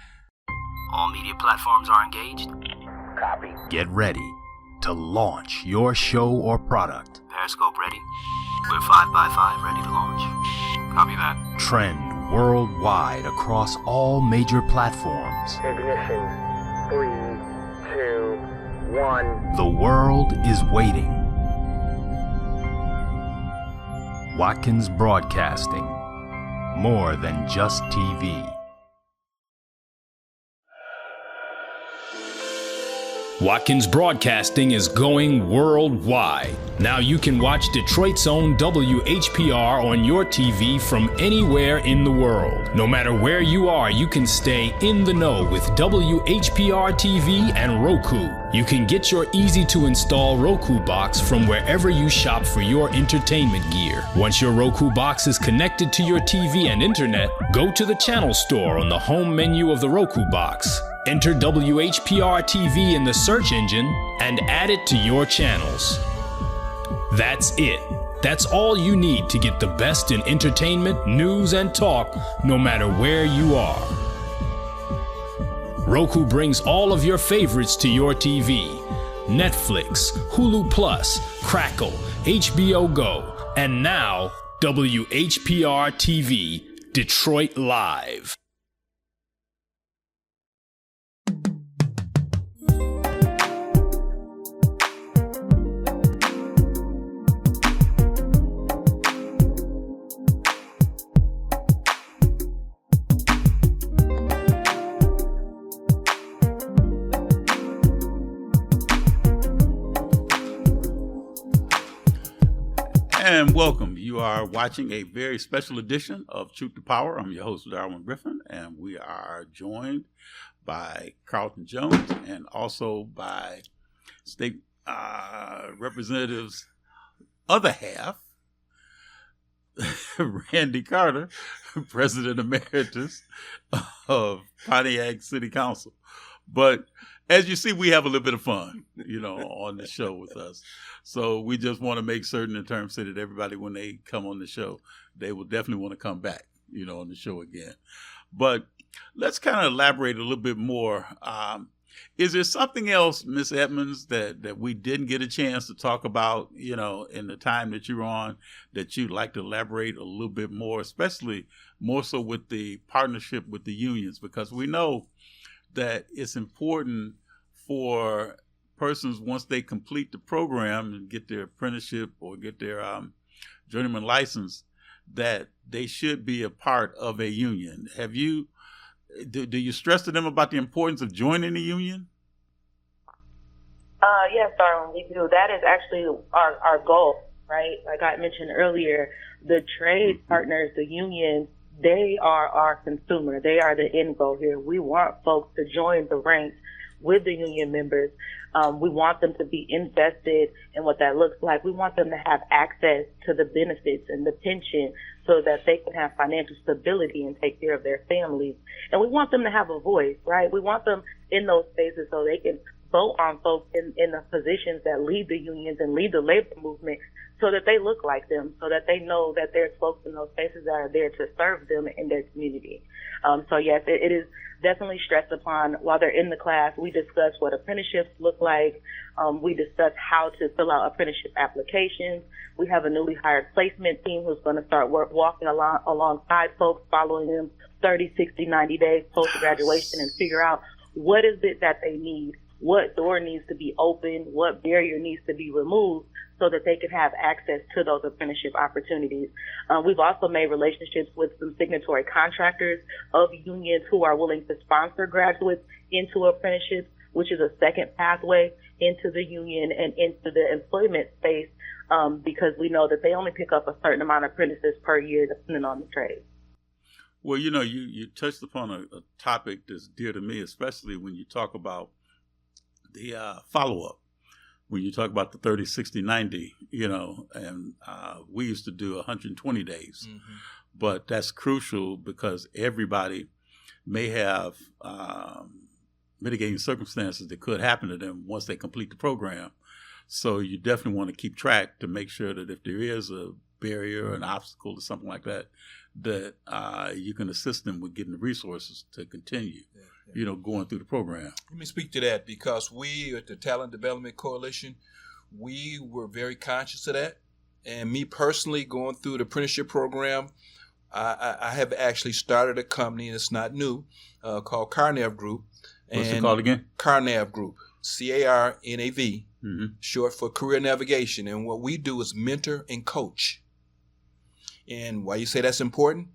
Speaker 14: All media platforms are engaged.
Speaker 13: Copy.
Speaker 12: Get ready to launch your show or product.
Speaker 14: Periscope ready. We're 5x5 ready to launch. Copy that.
Speaker 12: Trend worldwide across all major platforms.
Speaker 13: Ignition. 3, 2, 1.
Speaker 12: The world is waiting. Watkins Broadcasting. More than just TV.
Speaker 7: Watkins Broadcasting is going worldwide. Now you can watch Detroit's own WHPR on your TV from anywhere in the world. No matter where you are, you can stay in the know with WHPR TV and Roku. You can get your easy-to-install Roku box from wherever you shop for your entertainment gear. Once your Roku box is connected to your TV and internet, go to the channel store on the home menu of the Roku box. Enter WHPR TV in the search engine and add it to your channels. That's it. That's all you need to get the best in entertainment, news, and talk, no matter where you are. Roku brings all of your favorites to your TV. Netflix, Hulu Plus, Crackle, HBO Go, and now WHPR TV, Detroit Live.
Speaker 1: And welcome. You are watching a very special edition of Truth to Power. I'm your host, Darwin Griffin, and we are joined by Carlton Jones and also by State Representative's other half, Randy Carter, President Emeritus of Pontiac City Council. But as you see, we have a little bit of fun, on the show with us. So we just want to make certain in terms so that everybody, when they come on the show, they will definitely want to come back, on the show again. But let's kind of elaborate a little bit more. Is there something else, Ms. Edmonds, that we didn't get a chance to talk about, in the time that you're on, that you'd like to elaborate a little bit more, especially more so with the partnership with the unions? Because we know that it's important for persons, once they complete the program and get their apprenticeship or get their journeyman license, that they should be a part of a union. Do you stress to them about the importance of joining the union?
Speaker 16: Yes, Darwin, we do. That is actually our goal, right? Like I mentioned earlier, the trade partners, the unions, they are our consumer. They are the end goal here. We want folks to join the ranks with the union members. We want them to be invested in what that looks like. We want them to have access to the benefits and the pension so that they can have financial stability and take care of their families. And we want them to have a voice, right? We want them in those spaces so they can vote on folks in the positions that lead the unions and lead the labor movement, so that they look like them, so that they know that there's folks in those spaces that are there to serve them in their community. So yes, it is definitely stressed upon while they're in the class. We discuss what apprenticeships look like. We discuss how to fill out apprenticeship applications. We have a newly hired placement team who's going to start walking alongside folks, following them 30, 60, 90 days post-graduation and figure out what is it that they need, what door needs to be open, what barrier needs to be removed, so that they can have access to those apprenticeship opportunities. We've also made relationships with some signatory contractors of unions who are willing to sponsor graduates into apprenticeships, which is a second pathway into the union and into the employment space, because we know that they only pick up a certain amount of apprentices per year, depending on the trade.
Speaker 1: Well, you touched upon a topic that's dear to me, especially when you talk about the follow-up. When you talk about the 30, 60, 90, and we used to do 120 days. Mm-hmm. But that's crucial because everybody may have mitigating circumstances that could happen to them once they complete the program. So you definitely want to keep track to make sure that if there is a barrier or an obstacle or something like that, that you can assist them with getting the resources to continue, going through the program.
Speaker 3: Let me speak to that, because we at the Talent Development Coalition, we were very conscious of that. And me personally, going through the apprenticeship program, I have actually started a company, and it's not new, called Carnav Group.
Speaker 1: What's it called again?
Speaker 3: Carnav Group, CARNAV, short for Career Navigation. And what we do is mentor and coach. And why you say that's important?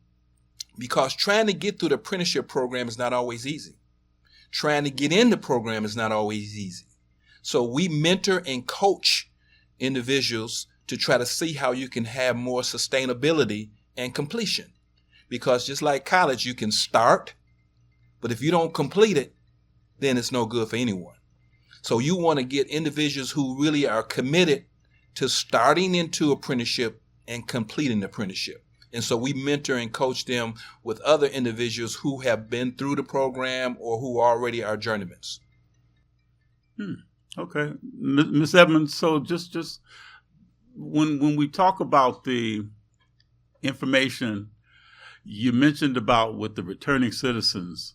Speaker 3: Because trying to get through the apprenticeship program is not always easy. Trying to get in the program is not always easy. So we mentor and coach individuals to try to see how you can have more sustainability and completion. Because just like college, you can start, but if you don't complete it, then it's no good for anyone. So you want to get individuals who really are committed to starting into apprenticeship and completing the apprenticeship. And so we mentor and coach them with other individuals who have been through the program or who already are journeymans.
Speaker 1: Okay. Ms. Edmonds, so just when we talk about the information, you mentioned about with the returning citizens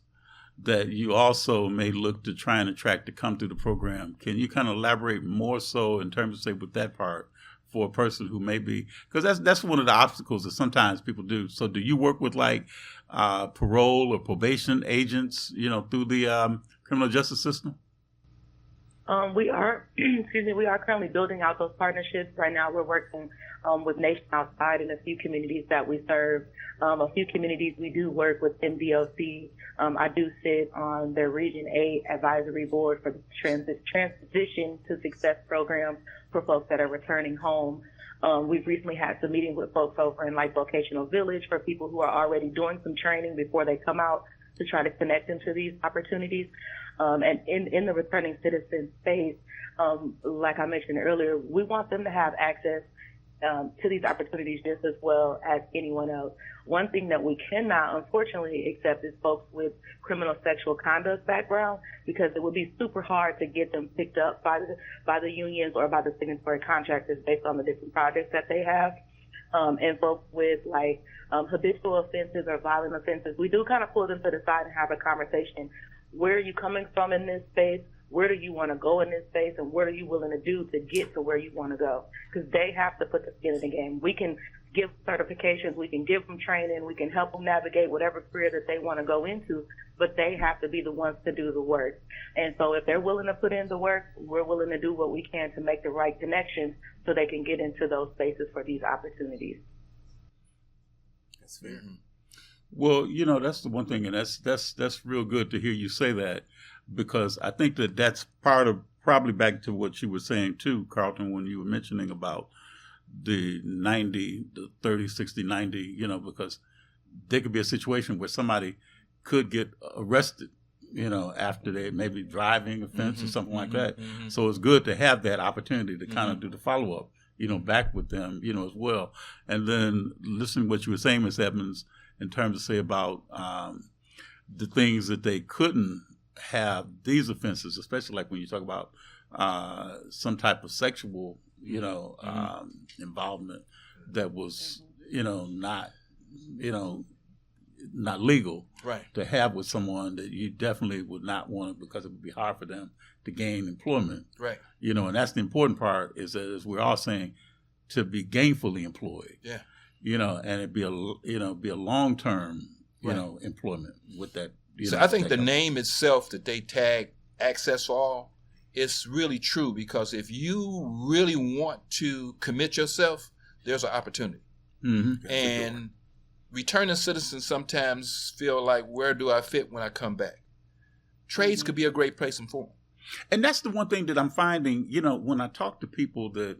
Speaker 1: that you also may look to try and attract to come through the program. Can you kind of elaborate more so in terms of, say, with that part for a person who may be, because that's one of the obstacles that sometimes people do. So do you work with like parole or probation agents, through the criminal justice system?
Speaker 16: We are, we are currently building out those partnerships. Right now we're working with Nation Outside in a few communities that we serve. A few communities we do work with MDOC. I do sit on their Region 8 Advisory Board for the Transition to Success program for folks that are returning home. We've recently had some meetings with folks over in like Vocational Village for people who are already doing some training before they come out to try to connect them to these opportunities. And in the returning citizen space, like I mentioned earlier, we want them to have access to these opportunities just as well as anyone else. One thing that we cannot, unfortunately, accept is folks with criminal sexual conduct background, because it would be super hard to get them picked up by the unions or by the signatory contractors based on the different projects that they have. And folks with like habitual offenses or violent offenses, we do kind of pull them to the side and have a conversation. Where are you coming from in this space? Where do you want to go in this space? And what are you willing to do to get to where you want to go? Because they have to put the skin in the game. We can give certifications, we can give them training, we can help them navigate whatever career that they want to go into, but they have to be the ones to do the work. And so if they're willing to put in the work, we're willing to do what we can to make the right connections so they can get into those spaces for these opportunities.
Speaker 2: That's fair.
Speaker 1: Well, that's the one thing, and that's real good to hear you say that, because I think that's part of, probably back to what you were saying too, Carlton, when you were mentioning about the 90, the 30, 60, 90, because there could be a situation where somebody could get arrested, after they maybe driving offense or something like that. So it's good to have that opportunity to kind of do the follow-up, back with them, as well. And then listen to what you were saying, Ms. Edmonds, in terms of, say, about the things that they couldn't have these offenses, especially like when you talk about some type of sexual, involvement that was, not legal,
Speaker 3: right,
Speaker 1: to have with someone that you definitely would not want it, because it would be hard for them to gain employment.
Speaker 3: Right.
Speaker 1: And that's the important part, is that, as we're all saying, to be gainfully employed.
Speaker 3: Yeah.
Speaker 1: And it'd be a long-term, employment with that.
Speaker 3: So I think the name itself that they tag Access for All, it's really true, because if you really want to commit yourself, there's an opportunity.
Speaker 1: Mm-hmm.
Speaker 3: And returning citizens sometimes feel like, where do I fit when I come back? Trades could be a great place for them.
Speaker 1: And that's the one thing that I'm finding, when I talk to people that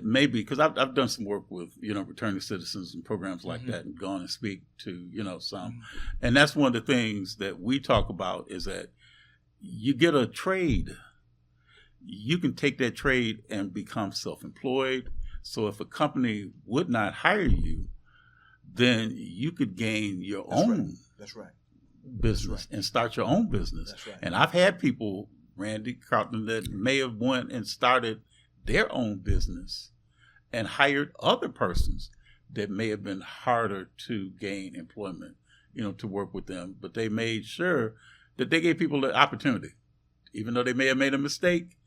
Speaker 1: maybe, because I've done some work with, returning citizens and programs like that, and gone and speak to, some. And that's one of the things that we talk about, is that you get a trade, you can take that trade and become self-employed. So if a company would not hire you, then you could gain your own business and start your own business.
Speaker 3: That's right.
Speaker 1: And I've had people, Randy, Carlton, that may have went and started their own business and hired other persons that may have been harder to gain employment, to work with them. But they made sure that they gave people the opportunity, even though they may have made a mistake,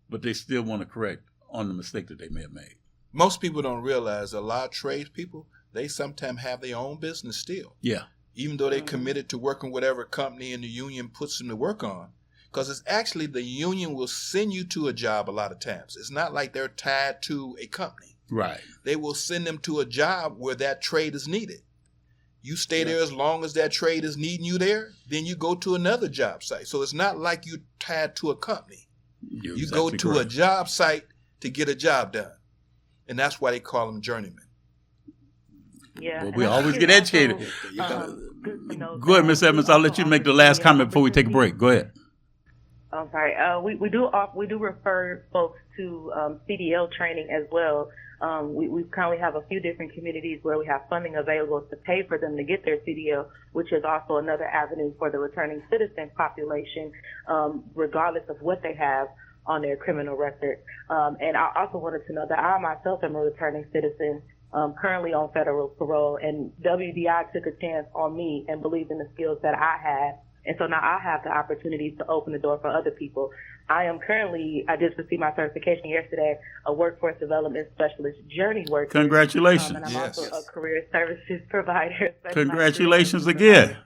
Speaker 1: but they still want to correct on the mistake that they may have made.
Speaker 3: Most people don't realize a lot of tradespeople, they sometimes have their own business still.
Speaker 1: Yeah.
Speaker 3: Even though they're committed to working whatever company in the union puts them to work on. Because it's actually the union will send you to a job a lot of times. It's not like they're tied to a company.
Speaker 1: Right.
Speaker 3: They will send them to a job where that trade is needed. You stay there as long as that trade is needing you there, then you go to another job site. So it's not like you're tied to a company. You go to a job site to get a job done. And that's why they call them journeymen.
Speaker 8: Yeah.
Speaker 1: Well, we always get educated. Go ahead, Ms. Edmonds. I'll let you make the last comment before we take a break. Go ahead.
Speaker 16: I'm sorry. We do refer folks to CDL training as well. We currently have a few different communities where we have funding available to pay for them to get their CDL, which is also another avenue for the returning citizen population, regardless of what they have on their criminal record. And I also wanted to know that I myself am a returning citizen, currently on federal parole, and WDI took a chance on me and believed in the skills that I had. And so now I have the opportunity to open the door for other people. I just received my certification yesterday, a workforce development specialist journey worker.
Speaker 1: Congratulations.
Speaker 16: And I'm also a career services provider.
Speaker 1: Congratulations again.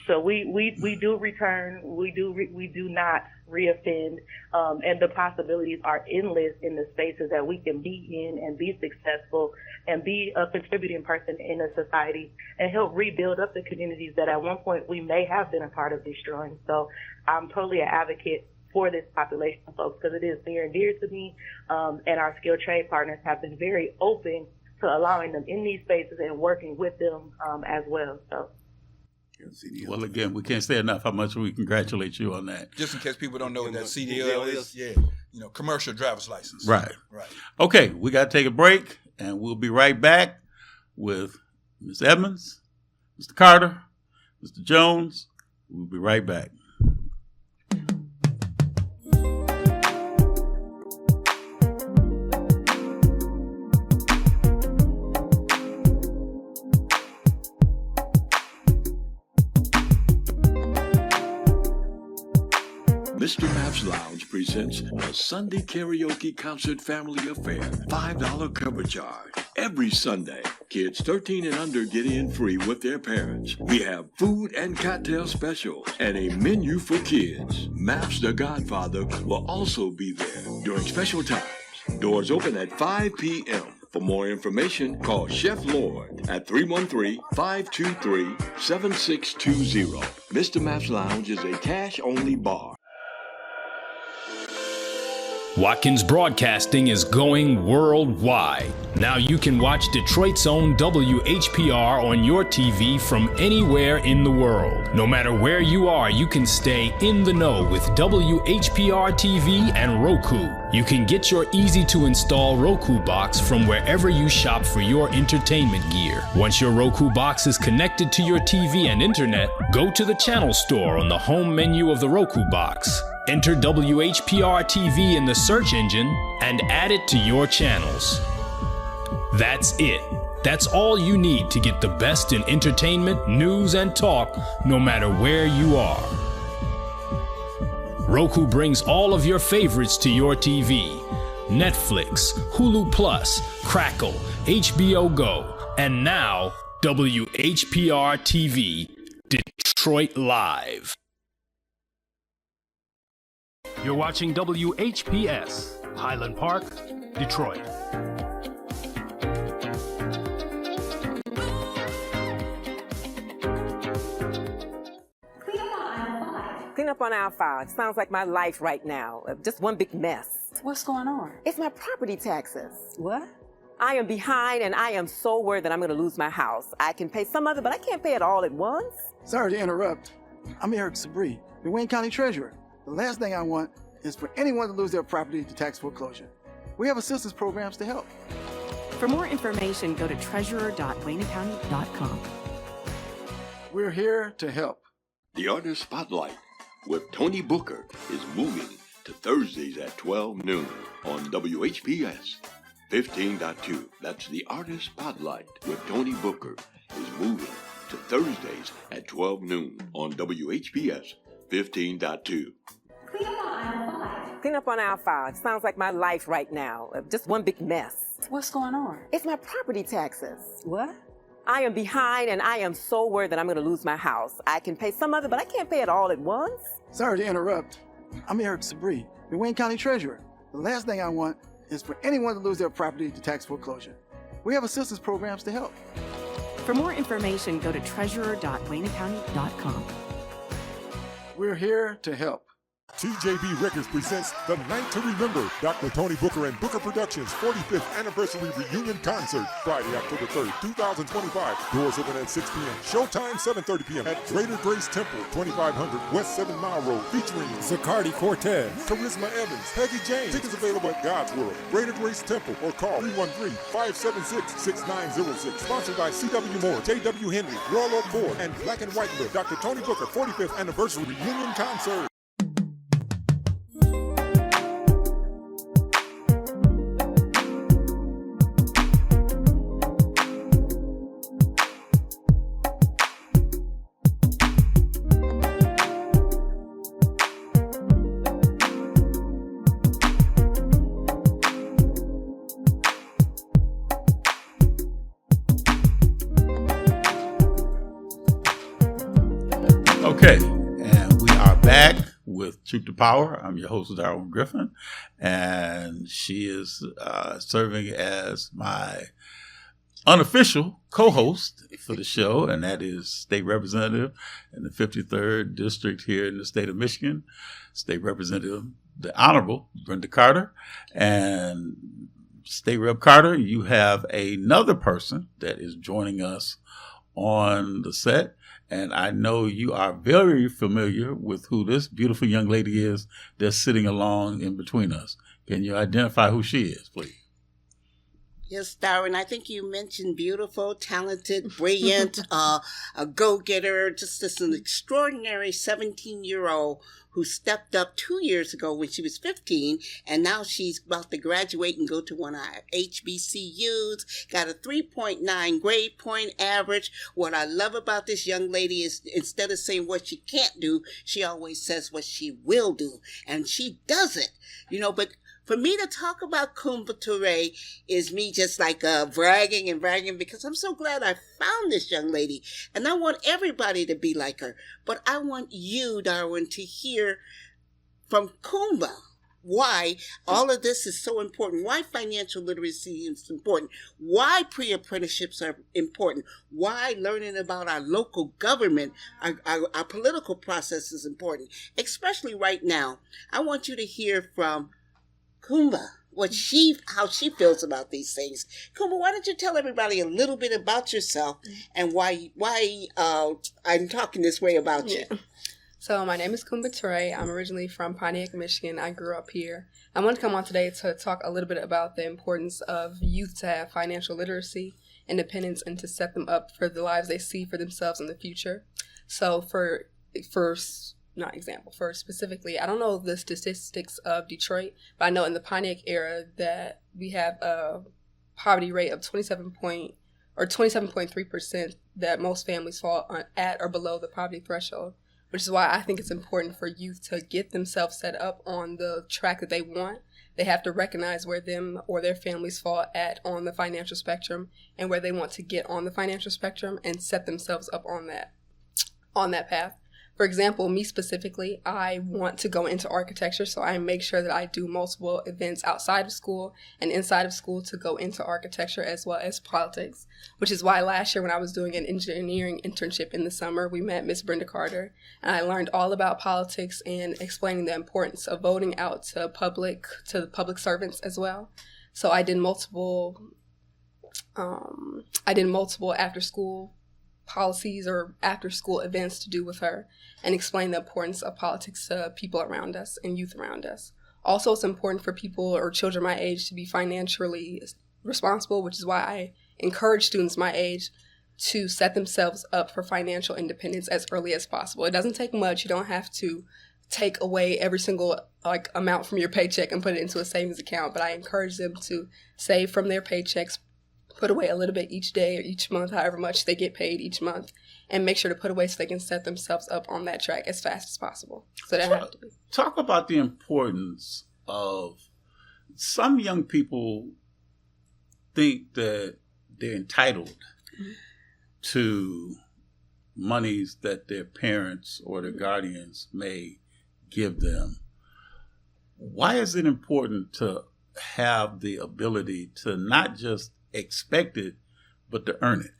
Speaker 16: So we do return, we do not reoffend, and the possibilities are endless in the spaces that we can be in and be successful and be a contributing person in a society and help rebuild up the communities that at one point we may have been a part of destroying. So I'm totally an advocate for this population of folks because it is near and dear to me, and our skilled trade partners have been very open to allowing them in these spaces and working with them as well. So.
Speaker 1: Well, again, we can't say enough how much we congratulate you on that.
Speaker 3: Just in case people don't know what that CDL is, commercial driver's license.
Speaker 1: Right. Okay, we got to take a break, and we'll be right back with Ms. Edmonds, Mr. Carter, Mr. Jones. We'll be right back.
Speaker 6: Mr. Maps Lounge presents a Sunday karaoke concert family affair. $5 cover charge. Every Sunday, kids 13 and under get in free with their parents. We have food and cocktail specials and a menu for kids. Maps the Godfather will also be there during special times. Doors open at 5 p.m. For more information, call Chef Lord at 313-523-7620. Mr. Maps Lounge is a cash-only bar.
Speaker 7: Watkins Broadcasting is going worldwide. Now you can watch Detroit's own WHPR on your TV from anywhere in the world. No matter where you are, you can stay in the know with WHPR TV and Roku. You can get your easy-to-install Roku box from wherever you shop for your entertainment gear. Once your Roku box is connected to your TV and internet, go to the channel store on the home menu of the Roku box. Enter WHPR TV in the search engine and add it to your channels. That's it. That's all you need to get the best in entertainment, news, and talk, no matter where you are. Roku brings all of your favorites to your TV. Netflix, Hulu Plus, Crackle, HBO Go, and now WHPR TV, Detroit Live. You're watching WHPS, Highland Park, Detroit.
Speaker 8: Clean up on aisle 5. Sounds like my life right now. Just one big mess.
Speaker 11: What's going on?
Speaker 8: It's my property taxes.
Speaker 11: What?
Speaker 8: I am behind, and I am so worried that I'm going to lose my house. I can pay some of it, but I can't pay it all at once.
Speaker 10: Sorry to interrupt. I'm Eric Sabri, the Wayne County Treasurer. The last thing I want is for anyone to lose their property to tax foreclosure. We have assistance programs to help.
Speaker 11: For more information, go to treasurer.waynecounty.com.
Speaker 10: We're here to help.
Speaker 6: The Artist Spotlight with Tony Booker is moving to Thursdays at 12 noon on WHPS. 15.2, that's the Artist Spotlight with Tony Booker, is moving to Thursdays at 12 noon on WHPS 15.2.
Speaker 8: Clean up on aisle 5. Sounds like my life right now. Just one big mess.
Speaker 11: What's going on?
Speaker 8: It's my property taxes.
Speaker 11: What?
Speaker 8: I am behind and I am so worried that I'm going to lose my house. I can pay some of it, but I can't pay it all at once.
Speaker 10: Sorry to interrupt. I'm Eric Sabri, the Wayne County Treasurer. The last thing I want is for anyone to lose their property to tax foreclosure. We have assistance programs to help.
Speaker 11: For more information, go to treasurer.waynecounty.com.
Speaker 10: We're here to help.
Speaker 18: TJB Records presents The Night to Remember, Dr. Tony Booker and Booker Productions 45th Anniversary Reunion Concert, Friday, October 3rd, 2025. Doors open at 6 p.m. Showtime, 7:30 p.m. at Greater Grace Temple, 2500 West 7 Mile Road, featuring Zacardi Cortez, Charisma Evans, Peggy James. Tickets available at God's World, Greater Grace Temple, or call 313-576-6906. Sponsored by C.W. Moore, J.W. Henry, Royal Oak Ford, and Black and White Book. Dr. Tony Booker 45th Anniversary Reunion Concert.
Speaker 1: Okay, and we are back with Truth to Power. I'm your host, Darwin Griffin, and she is serving as my unofficial co-host for the show, and that is State Representative in the 53rd District here in the state of Michigan, State Representative, the Honorable Brenda Carter. And State Rep Carter, you have another person that is joining us on the set. And I know you are very familiar with who this beautiful young lady is that's sitting along in between us. Can you identify who she is, please?
Speaker 17: Yes, Darwin, I think you mentioned beautiful, talented, brilliant, a go-getter, just as an extraordinary 17-year-old who stepped up 2 years ago when she was 15, and now she's about to graduate and go to one of our HBCUs, got a 3.9 grade point average. What I love about this young lady is instead of saying what she can't do, she always says what she will do, and she does it, but for me to talk about Kumba Ture is me just like bragging because I'm so glad I found this young lady. And I want everybody to be like her. But I want you, Darwin, to hear from Kumba why all of this is so important, why financial literacy is important, why pre-apprenticeships are important, why learning about our local government, our political process is important, especially right now. I want you to hear from Kumba, how she feels about these things. Kumba, why don't you tell everybody a little bit about yourself and why I'm talking this way about you?
Speaker 19: So my name is Kumba Ture. I'm originally from Pontiac, Michigan. I grew up here. I want to come on today to talk a little bit about the importance of youth to have financial literacy, independence, and to set them up for the lives they see for themselves in the future. So for specifically, I don't know the statistics of Detroit, but I know in the Pontiac area that we have a poverty rate of 27.3%, that most families fall at or below the poverty threshold, which is why I think it's important for youth to get themselves set up on the track that they want. They have to recognize where them or their families fall at on the financial spectrum and where they want to get on the financial spectrum and set themselves up on that path. For example, me specifically, I want to go into architecture, so I make sure that I do multiple events outside of school and inside of school to go into architecture as well as politics, which is why last year when I was doing an engineering internship in the summer, we met Miss Brenda Carter, and I learned all about politics and explaining the importance of voting out to the public servants as well. So I did multiple after school policies or after school events to do with her and explain the importance of politics to people around us and youth around us. Also, it's important for people or children my age to be financially responsible, which is why I encourage students my age to set themselves up for financial independence as early as possible. It doesn't take much. You don't have to take away every single amount from your paycheck and put it into a savings account, but I encourage them to save from their paychecks, put away a little bit each day or each month, however much they get paid each month, and make sure to put away so they can set themselves up on that track as fast as possible. So that have to be.
Speaker 1: Talk about the importance of some young people think that they're entitled to monies that their parents or their guardians may give them. Why is it important to have the ability to not just expect it, but to earn it?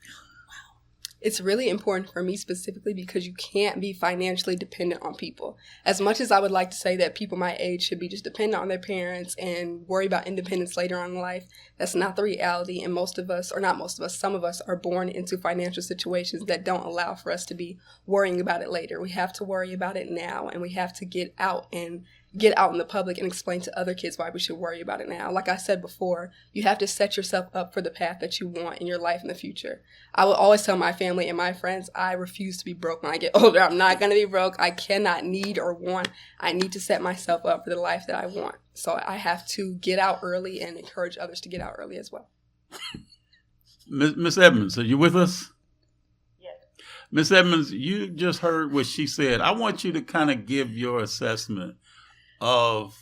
Speaker 19: It's really important for me specifically because you can't be financially dependent on people. As much as I would like to say that people my age should be just dependent on their parents and worry about independence later on in life, that's not the reality. And most of us, or not most of us, some of us are born into financial situations that don't allow for us to be worrying about it later. We have to worry about it now, and we have to get out in the public and explain to other kids why we should worry about it now. Like I said before, you have to set yourself up for the path that you want in your life in the future. I will always tell my family and my friends, I refuse to be broke when I get older. I'm not going to be broke. I cannot need or want. I need to set myself up for the life that I want. So I have to get out early and encourage others to get out early as well.
Speaker 1: Miss Edmonds, are you with us? Yes. Miss Edmonds, you just heard what she said. I want you to kind of give your assessment of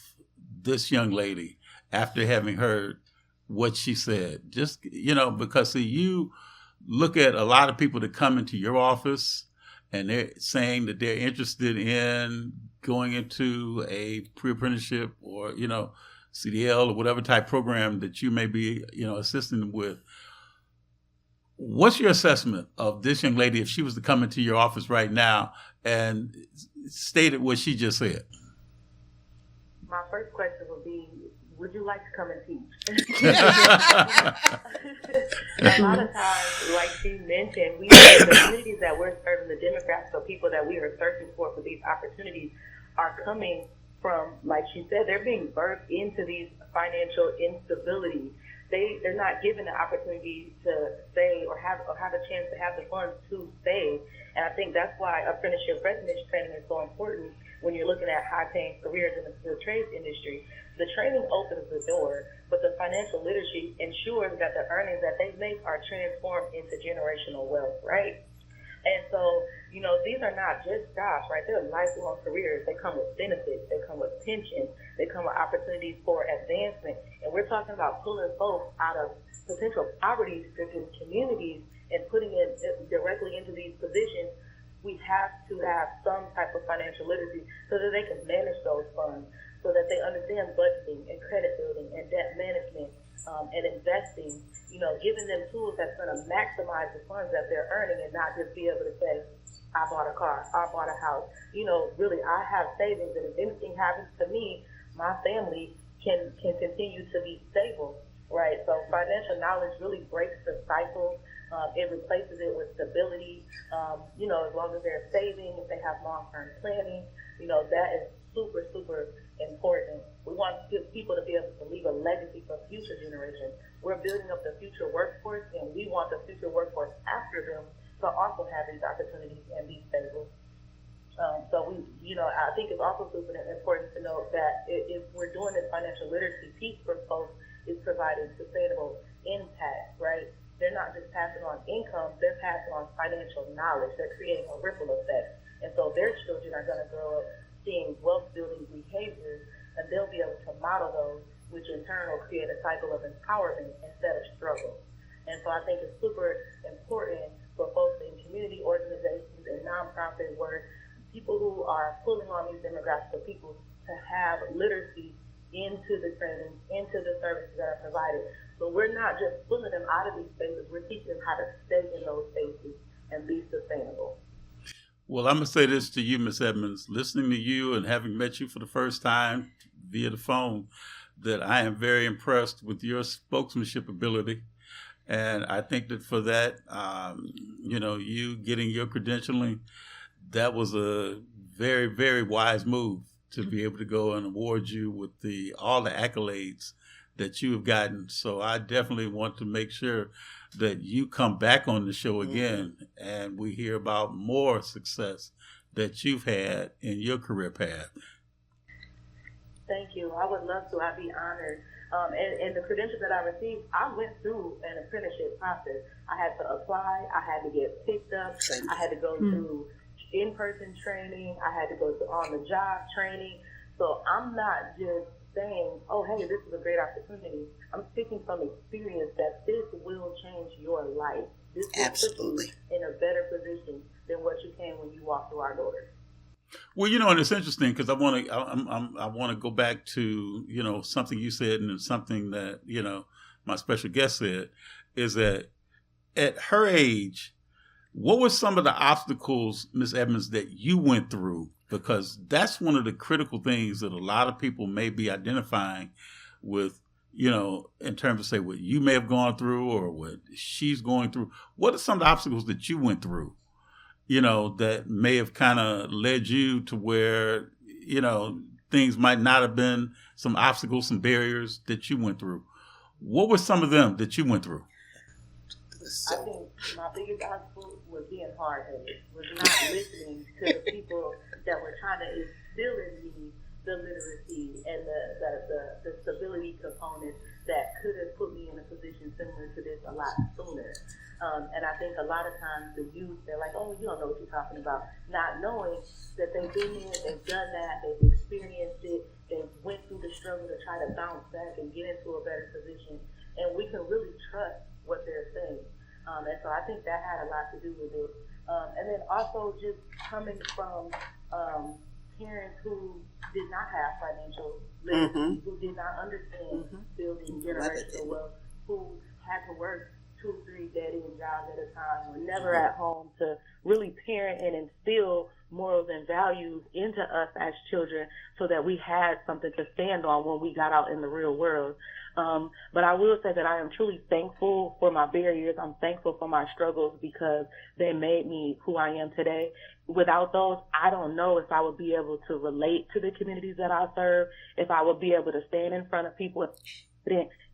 Speaker 1: this young lady after having heard what she said. Just, because you look at a lot of people that come into your office and they're saying that they're interested in going into a pre-apprenticeship or, CDL or whatever type program that you may be, assisting them with. What's your assessment of this young lady if she was to come into your office right now and stated what she just said?
Speaker 16: My first question would be, would you like to come and teach? A lot of times, like she mentioned, the communities that we're serving, the demographics of people that we are searching for these opportunities are coming from, like she said, they're being birthed into these financial instability. They're not given the opportunity to stay or have a chance to have the funds to stay. And I think that's why apprenticeship readiness training is so important when you're looking at high-paying careers in the trades industry. The training opens the door, but the financial literacy ensures that the earnings that they make are transformed into generational wealth, right? And so, these are not just jobs, right? They're lifelong careers. They come with benefits. They come with pensions. They come with opportunities for advancement. And we're talking about pulling folks out of potential poverty-stricken communities and putting it directly into these positions. We have to have some type of financial literacy so that they can manage those funds, so that they understand budgeting and credit building and debt management and investing, giving them tools that's going to maximize the funds that they're earning and not just be able to say, I bought a car, I bought a house. Really, I have savings, and if anything happens to me, my family can continue to be stable, right? So financial knowledge really breaks the cycle. It replaces it with stability. As long as they're saving, if they have long-term planning, that is super, super important. We want people to be able to leave a legacy for future generations. We're building up the future workforce, and we want the future workforce after them to also have these opportunities and be stable. I think it's also super important to note that if we're doing this financial literacy piece for folks, it's providing sustainable impact, right? They're not just passing on income, they're passing on financial knowledge. They're creating a ripple effect. And so their children are going to grow up seeing wealth-building behaviors, and they'll be able to model those, which in turn will create a cycle of empowerment instead of struggle. And so I think it's super important for folks in community organizations and nonprofit work, people who are pulling on these demographics of people to have literacy into the training, into the services that are provided. So we're not just pulling them out of these spaces, we're teaching them how to stay in those spaces and be sustainable.
Speaker 1: Well, I'm going to say this to you, Ms. Edmonds. Listening to you and having met you for the first time via the phone, that I am very impressed with your spokesmanship ability. And I think that for that, you getting your credentialing, that was a very, very wise move to be able to go and award you with all the accolades that you have gotten. So I definitely want to make sure that you come back on the show again and we hear about more success that you've had in your career path?
Speaker 16: Thank you. I would love to. I'd be honored. And the credentials that I received, I went through an apprenticeship process. I had to apply. I had to get picked up. I had to go through in-person training. I had to go to on-the-job training. So I'm not just saying, oh, hey, this is a great opportunity. I'm speaking from experience that this will change your life. This will
Speaker 17: Absolutely.
Speaker 16: put you in a better position than what you can when you walk through our doors.
Speaker 1: Well, and it's interesting because I want to go back to, something you said and something that, my special guest said, is that at her age, what were some of the obstacles, Ms. Edmonds, that you went through? Because that's one of the critical things that a lot of people may be identifying with, in terms of, say, what you may have gone through or what she's going through. What are some of the obstacles that you went through, that may have kind of led you to where, things might not have been some obstacles, some barriers that you went through? What were some of them that you went through?
Speaker 16: I think my biggest obstacle was being hard-headed, was not listening to the people that were trying to instill in me the literacy and the stability components that could have put me in a position similar to this a lot sooner. And I think a lot of times the youth, they're like, oh, you don't know what you're talking about, not knowing that they've been there, they've done that, they've experienced it, they went through the struggle to try to bounce back and get into a better position. And we can really trust what they're saying. And so I think that had a lot to do with it. And then also just coming from parents who did not have financial literacy, who did not understand building generational wealth, who had to work 2, 3 dead-end jobs at a time, were never at home to really parent and instill morals and values into us as children so that we had something to stand on when we got out in the real world. But I will say that I am truly thankful for my barriers. I'm thankful for my struggles because they made me who I am today. Without those, I don't know if I would be able to relate to the communities that I serve, if I would be able to stand in front of people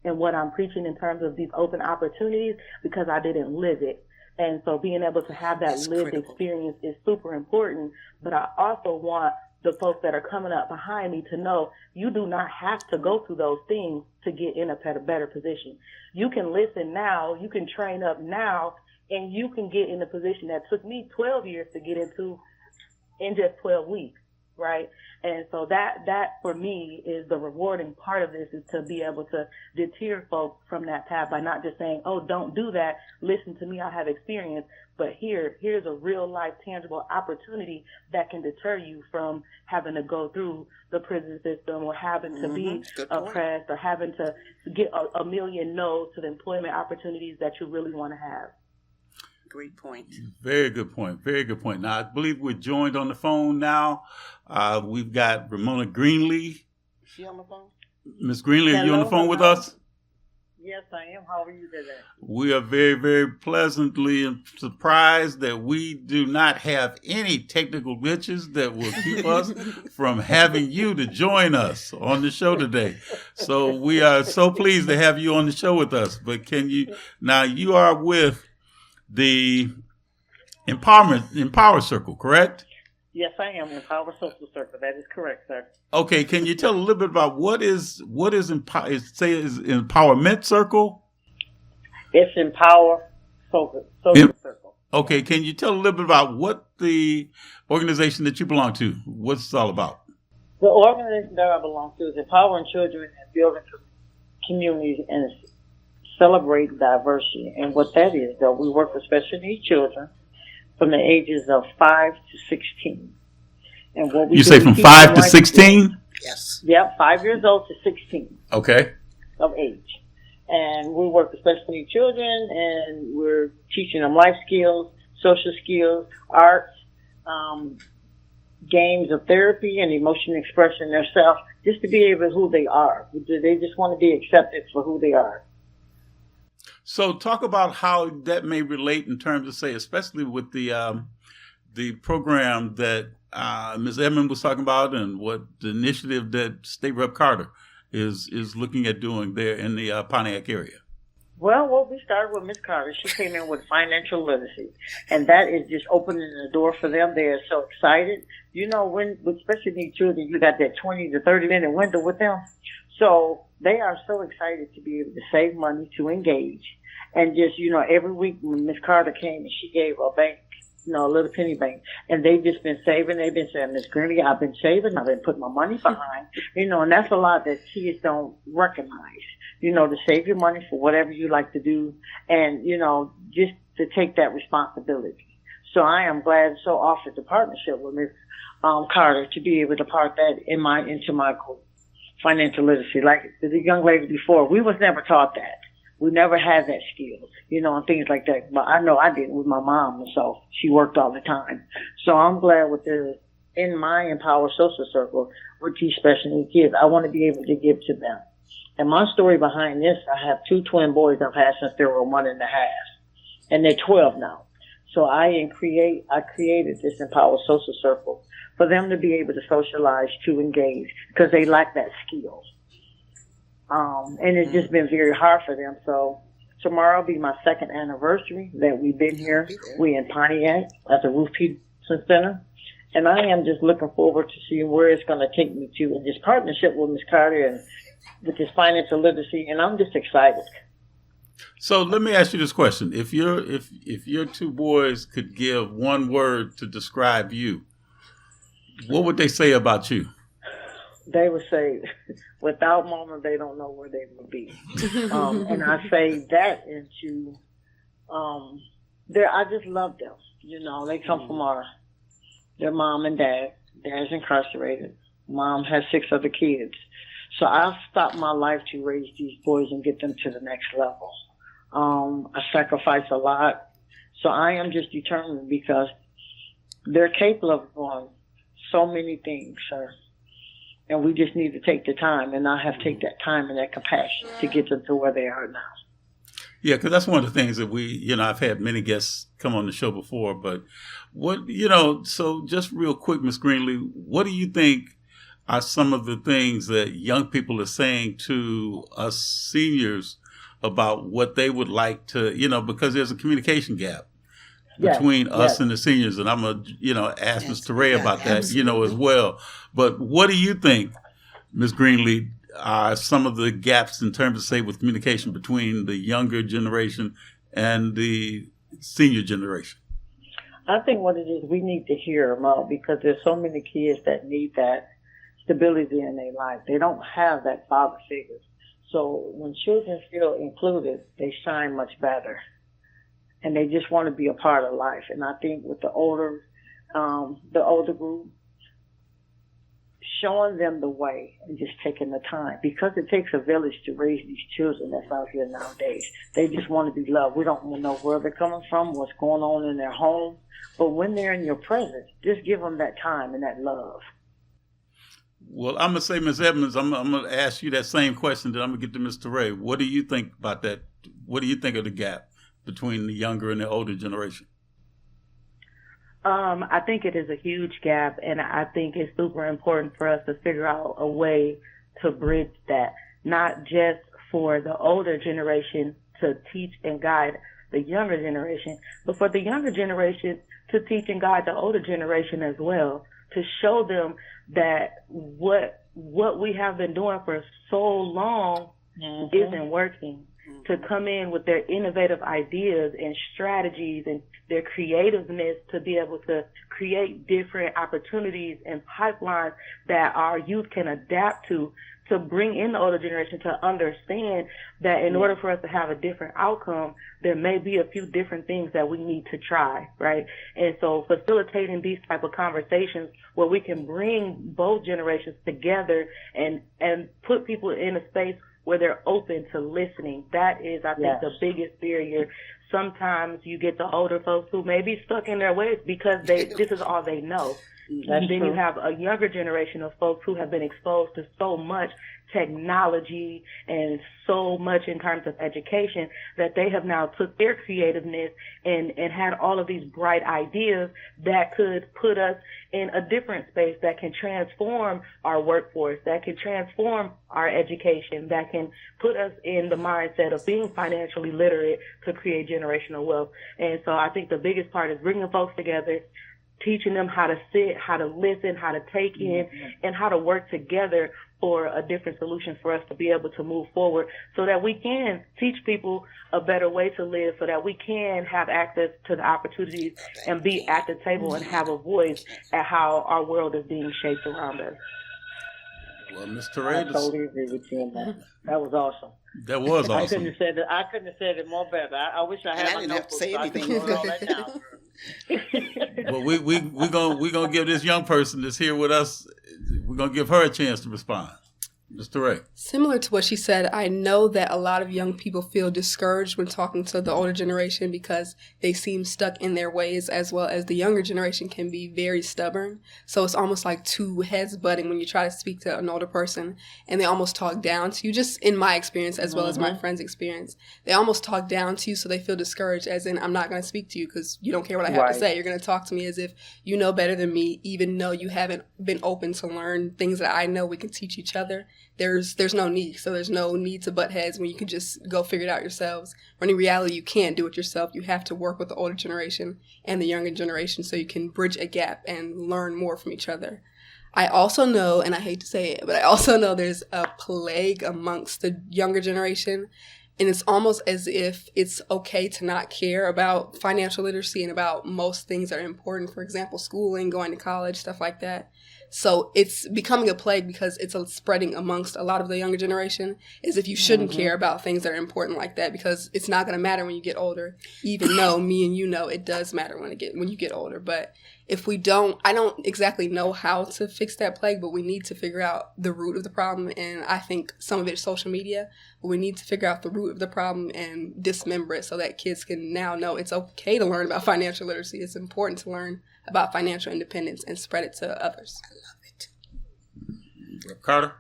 Speaker 16: and what I'm preaching in terms of these open opportunities, because I didn't live it. And so being able to have that lived experience is super important. But I also want the folks that are coming up behind me to know you do not have to go through those things to get in a better position. You can listen now, you can train up now, and you can get in a position that took me 12 years to get into in just 12 weeks, right? And so that for me is the rewarding part of this, is to be able to deter folks from that path by not just saying, oh, don't do that, listen to me, I have experience, but here's a real life tangible opportunity that can deter you from having to go through the prison system or having to be oppressed or having to get a million no's to the employment opportunities that you really want to have.
Speaker 17: Great point.
Speaker 1: Very good point. Very good point. Now, I believe we're joined on the phone now. We've got Ramona Greenlee.
Speaker 20: Is she on the phone?
Speaker 1: Ms. Greenlee, are you on the phone with us?
Speaker 20: Yes, I am. How are you today?
Speaker 1: We are very, very pleasantly surprised that we do not have any technical glitches that will keep us from having you to join us on the show today. So we are so pleased to have you on the show with us. But now you are with the Empower Circle, correct?
Speaker 20: Yes, I am. Empower Social Circle. That is correct, sir.
Speaker 1: Okay, can you tell a little bit about what is Empowerment Circle?
Speaker 20: It's Empower Social Circle.
Speaker 1: Okay, can you tell a little bit about what the organization that you belong to, what's it's all about?
Speaker 20: The organization that I belong to is Empowering Children and Building Communities and Celebrate Diversity. And what that is, though, we work with special needs children from the ages of 5 to 16. And what we
Speaker 1: say from 5 to 16?
Speaker 20: Yes. Yep, 5 years old to 16.
Speaker 1: Okay.
Speaker 20: Of age. And we work with special needs children, and we're teaching them life skills, social skills, arts, games of therapy, and emotional expression themselves, just to be able to who they are. They just want to be accepted for who they are.
Speaker 1: So talk about how that may relate in terms of, say, especially with the program that Ms. Edmonds was talking about, and what the initiative that State Rep Carter is looking at doing there in the Pontiac area.
Speaker 20: Well, we started with Miss Carter. She came in with financial literacy, and that is just opening the door for them. They are so excited. You know, when with special needs children, you got that 20 to 30-minute window with them. So they are so excited to be able to save money, to engage. And just, you know, every week when Miss Carter came and she gave a bank, you know, a little penny bank, and they've just been saving. They've been saying, Miss Greeley, I've been saving. I've been putting my money behind. You know, and that's a lot that kids don't recognize. You know, to save your money for whatever you like to do, and, you know, just to take that responsibility. So I am glad so offered the partnership with Ms. Carter to be able to part that into my financial literacy. Like the young lady before, we was never taught that. We never had that skill, you know, and things like that. But I know I did with my mom, so she worked all the time. So I'm glad in my Empower Social Circle with these special needs kids, I want to be able to give to them. And my story behind this, I have 2 twin boys I've had since they were 1.5, and they're 12 now. So I created this Empower Social Circle for them to be able to socialize, to engage, because they lack that skill. And it's just been very hard for them. So tomorrow will be my 2nd anniversary that we've been here. We in Pontiac at the Ruth Peterson Center. And I am just looking forward to seeing where it's going to take me to in this partnership with Ms. Carter and with this financial literacy. And I'm just excited.
Speaker 1: So let me ask you this question. If your 2 boys could give one word to describe you, what would they say about you?
Speaker 20: They would say, without Mama, they don't know where they would be. And I say that into, I just love them. You know, they come from their mom and dad. Dad's incarcerated. Mom has 6 other kids. So I've stopped my life to raise these boys and get them to the next level. I sacrifice a lot. So I am just determined because they're capable of doing so many things, sir. And we just need to take the time, and I have to take that time and that compassion to get them to where they are now.
Speaker 1: Yeah, because that's one of the things that I've had many guests come on the show before, but so just real quick, Ms. Greenlee, what do you think are some of the things that young people are saying to us seniors about what they would like to, because there's a communication gap between us and the seniors, and I'm going to, ask Mr. Ray about that, as well. But what do you think, Ms. Greenlee, are some of the gaps in terms of, say, with communication between the younger generation and the senior generation?
Speaker 20: I think what it is, we need to hear them out because there's so many kids that need that stability in their life. They don't have that father figure. So when children feel included, they shine much better. And they just want to be a part of life. And I think with the older group, showing them the way and just taking the time. Because it takes a village to raise these children that's out here nowadays. They just want to be loved. We don't know where they're coming from, what's going on in their home. But when they're in your presence, just give them that time and that love.
Speaker 1: Well, I'm going to say, Ms. Edmonds, I'm going to ask you that same question that I'm going to get to Mr. Ray. What do you think about that? What do you think of the gap between the younger and the older generation?
Speaker 16: I think it is a huge gap, and I think it's super important for us to figure out a way to bridge that, not just for the older generation to teach and guide the younger generation, but for the younger generation to teach and guide the older generation as well, to show them that what we have been doing for so long isn't working. To come in with their innovative ideas and strategies and their creativeness to be able to create different opportunities and pipelines that our youth can adapt to bring in the older generation to understand that in order for us to have a different outcome, there may be a few different things that we need to try, right? And so facilitating these type of conversations where we can bring both generations together and put people in a space where they're open to listening. That is, I think, the biggest barrier. Sometimes you get the older folks who may be stuck in their ways because this is all they know. And then you have a younger generation of folks who have been exposed to so much technology and so much in terms of education that they have now took their creativeness and had all of these bright ideas that could put us in a different space that can transform our workforce, that can transform our education, that can put us in the mindset of being financially literate to create generational wealth. And so I think the biggest part is bringing folks together, teaching them how to sit, how to listen, how to take in, and how to work together for a different solution for us to be able to move forward so that we can teach people a better way to live, so that we can have access to the opportunities and be at the table and have a voice at how our world is being shaped around us.
Speaker 1: Well, Mr. Ray,
Speaker 20: I totally agree with you on that. That was awesome.
Speaker 1: That was
Speaker 20: I
Speaker 1: awesome.
Speaker 20: couldn't have said it more better. I wish I had my notebook so I could write all that down.
Speaker 1: Well, we gonna give this young person that's here with us, we're gonna give her a chance to respond. Mr. Ray.
Speaker 19: Similar to what she said, I know that a lot of young people feel discouraged when talking to the older generation because they seem stuck in their ways, as well as the younger generation can be very stubborn. So it's almost like two heads butting when you try to speak to an older person, and they almost talk down to you. Just in my experience, as well as my friend's experience, they almost talk down to you, so they feel discouraged, as in, I'm not going to speak to you because you don't care what I have to say. You're going to talk to me as if you know better than me, even though you haven't been open to learn things that I know we can teach each other. There's no need. So there's no need to butt heads when you can just go figure it out yourselves. When in reality, you can't do it yourself. You have to work with the older generation and the younger generation so you can bridge a gap and learn more from each other. I also know, and I hate to say it, but I also know there's a plague amongst the younger generation. And it's almost as if it's okay to not care about financial literacy and about most things that are important. For example, schooling, going to college, stuff like that. So it's becoming a plague because it's spreading amongst a lot of the younger generation, as if you shouldn't care about things that are important like that because it's not going to matter when you get older, even though me and you know it does matter when you get older. But if we don't, I don't exactly know how to fix that plague, but we need to figure out the root of the problem. And I think some of it is social media, but we need to figure out the root of the problem and dismember it so that kids can now know it's okay to learn about financial literacy. It's important to learn about financial independence and spread it to others.
Speaker 17: I love it.
Speaker 1: Carter?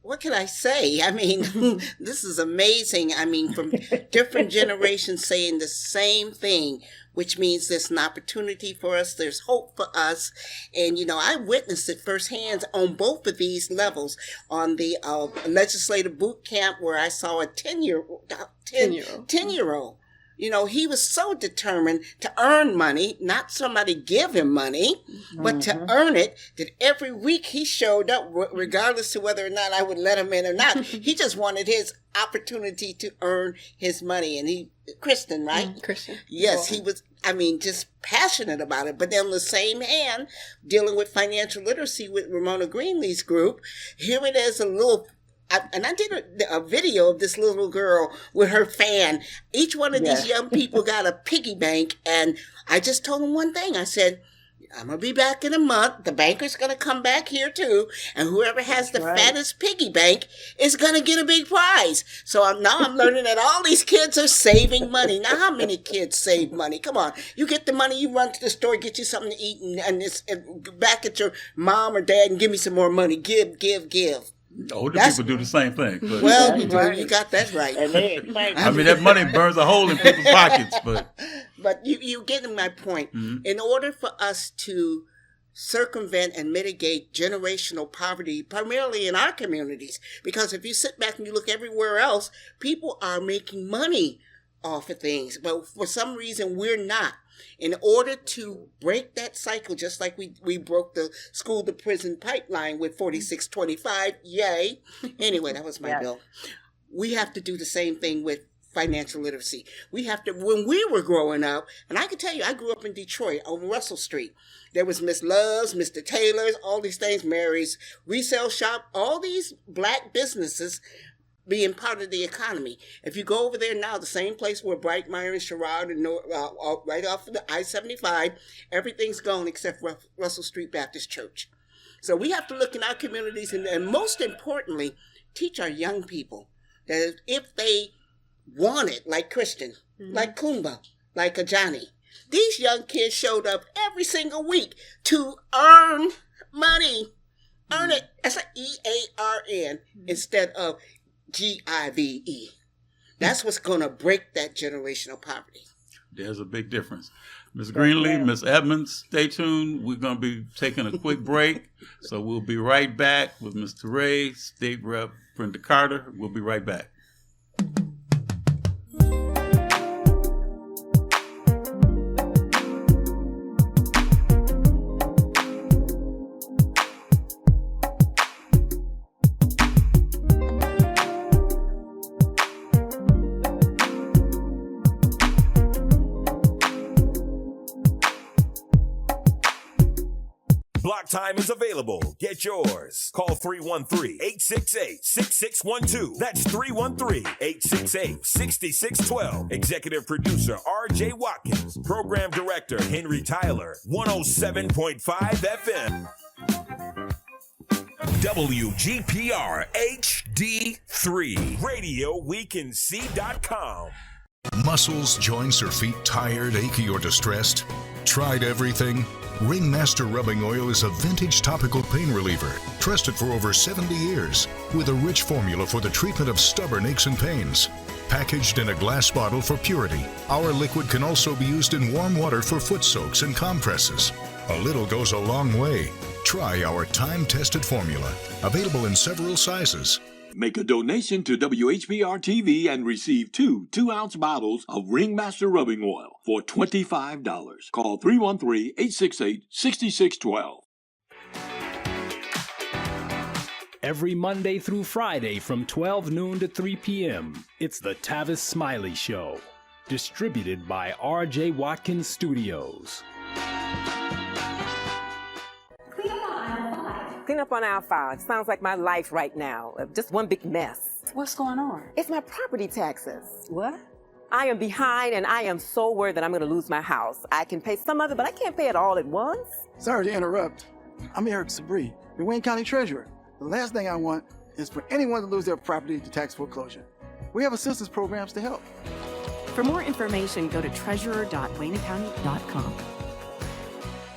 Speaker 17: What can I say? I mean, this is amazing. I mean, from different generations saying the same thing, which means there's an opportunity for us. There's hope for us. And, you know, I witnessed it firsthand on both of these levels. On the legislative boot camp where I saw a 10-year-old. You know, he was so determined to earn money, not somebody give him money, but to earn it, that every week he showed up, regardless of whether or not I would let him in or not. He just wanted his opportunity to earn his money. And Kristen, right?
Speaker 19: Christian.
Speaker 17: Yes, he was, just passionate about it. But then on the same hand, dealing with financial literacy with Ramona Greenlee's group, here it is I did a video of this little girl with her fan. Each one of these young people got a piggy bank, and I just told them one thing. I said, I'm going to be back in a month. The banker's going to come back here too, and whoever has the fattest piggy bank is going to get a big prize. So I'm learning that all these kids are saving money. Now, how many kids save money? Come on. You get the money, you run to the store, get you something to eat, and back at your mom or dad and give me some more money. Give.
Speaker 1: Older people do the same thing. But.
Speaker 17: Well, you got that right.
Speaker 1: That money burns a hole in people's pockets.
Speaker 17: But you getting my point. Mm-hmm. In order for us to circumvent and mitigate generational poverty, primarily in our communities, because if you sit back and you look everywhere else, people are making money off of things. But for some reason, we're not. In order to break that cycle, just like we broke the school to prison pipeline with 4625, yay. Anyway, that was my bill. We have to do the same thing with financial literacy. We have to, when we were growing up, and I can tell you, I grew up in Detroit on Russell Street. There was Miss Love's, Mr. Taylor's, all these things, Mary's resale shop, all these black businesses being part of the economy. If you go over there now, the same place where Brightmeyer and Sherrod and right off of the I-75, everything's gone except Russell Street Baptist Church. So we have to look in our communities and most importantly, teach our young people that if they want it, like Christian, like Kumba, like Ajani, These young kids showed up every single week to earn money. Earn it. That's an EARN instead of GIVE. That's what's going to break that generational poverty.
Speaker 1: There's a big difference. Ms. Greenlee, Ms. Edmonds, stay tuned. We're going to be taking a quick break. So we'll be right back with Mr. Ray, State Rep Brenda Carter. We'll be right back.
Speaker 15: Block time is available. Get yours. Call 313-868-6612. That's 313-868-6612. Executive producer R.J. Watkins. Program director Henry Tyler. 107.5 FM. WGPR HD3. RadioWeCanSee.com.
Speaker 5: Muscles, joints, or feet tired, achy, or distressed? Tried everything? Ringmaster Rubbing Oil is a vintage topical pain reliever, trusted for over 70 years, with a rich formula for the treatment of stubborn aches and pains. Packaged in a glass bottle for purity, our liquid can also be used in warm water for foot soaks and compresses. A little goes a long way. Try our time-tested formula, available in several sizes.
Speaker 6: Make a donation to WHPR TV and receive 2 2-ounce bottles of Ringmaster Rubbing Oil for $25. Call 313-868-6612.
Speaker 7: Every Monday through Friday from 12 noon to 3 p.m., it's the Tavis Smiley Show, distributed by R.J. Watkins Studios.
Speaker 8: Clean up on aisle 5. Sounds like my life right now. Just one big mess.
Speaker 21: What's going on?
Speaker 8: It's my property taxes.
Speaker 21: What?
Speaker 8: I am behind, and I am so worried that I'm going to lose my house. I can pay some of it, but I can't pay it all at once.
Speaker 10: Sorry to interrupt. I'm Eric Sabri, the Wayne County Treasurer. The last thing I want is for anyone to lose their property to tax foreclosure. We have assistance programs to help.
Speaker 11: For more information, go to treasurer.waynecounty.com.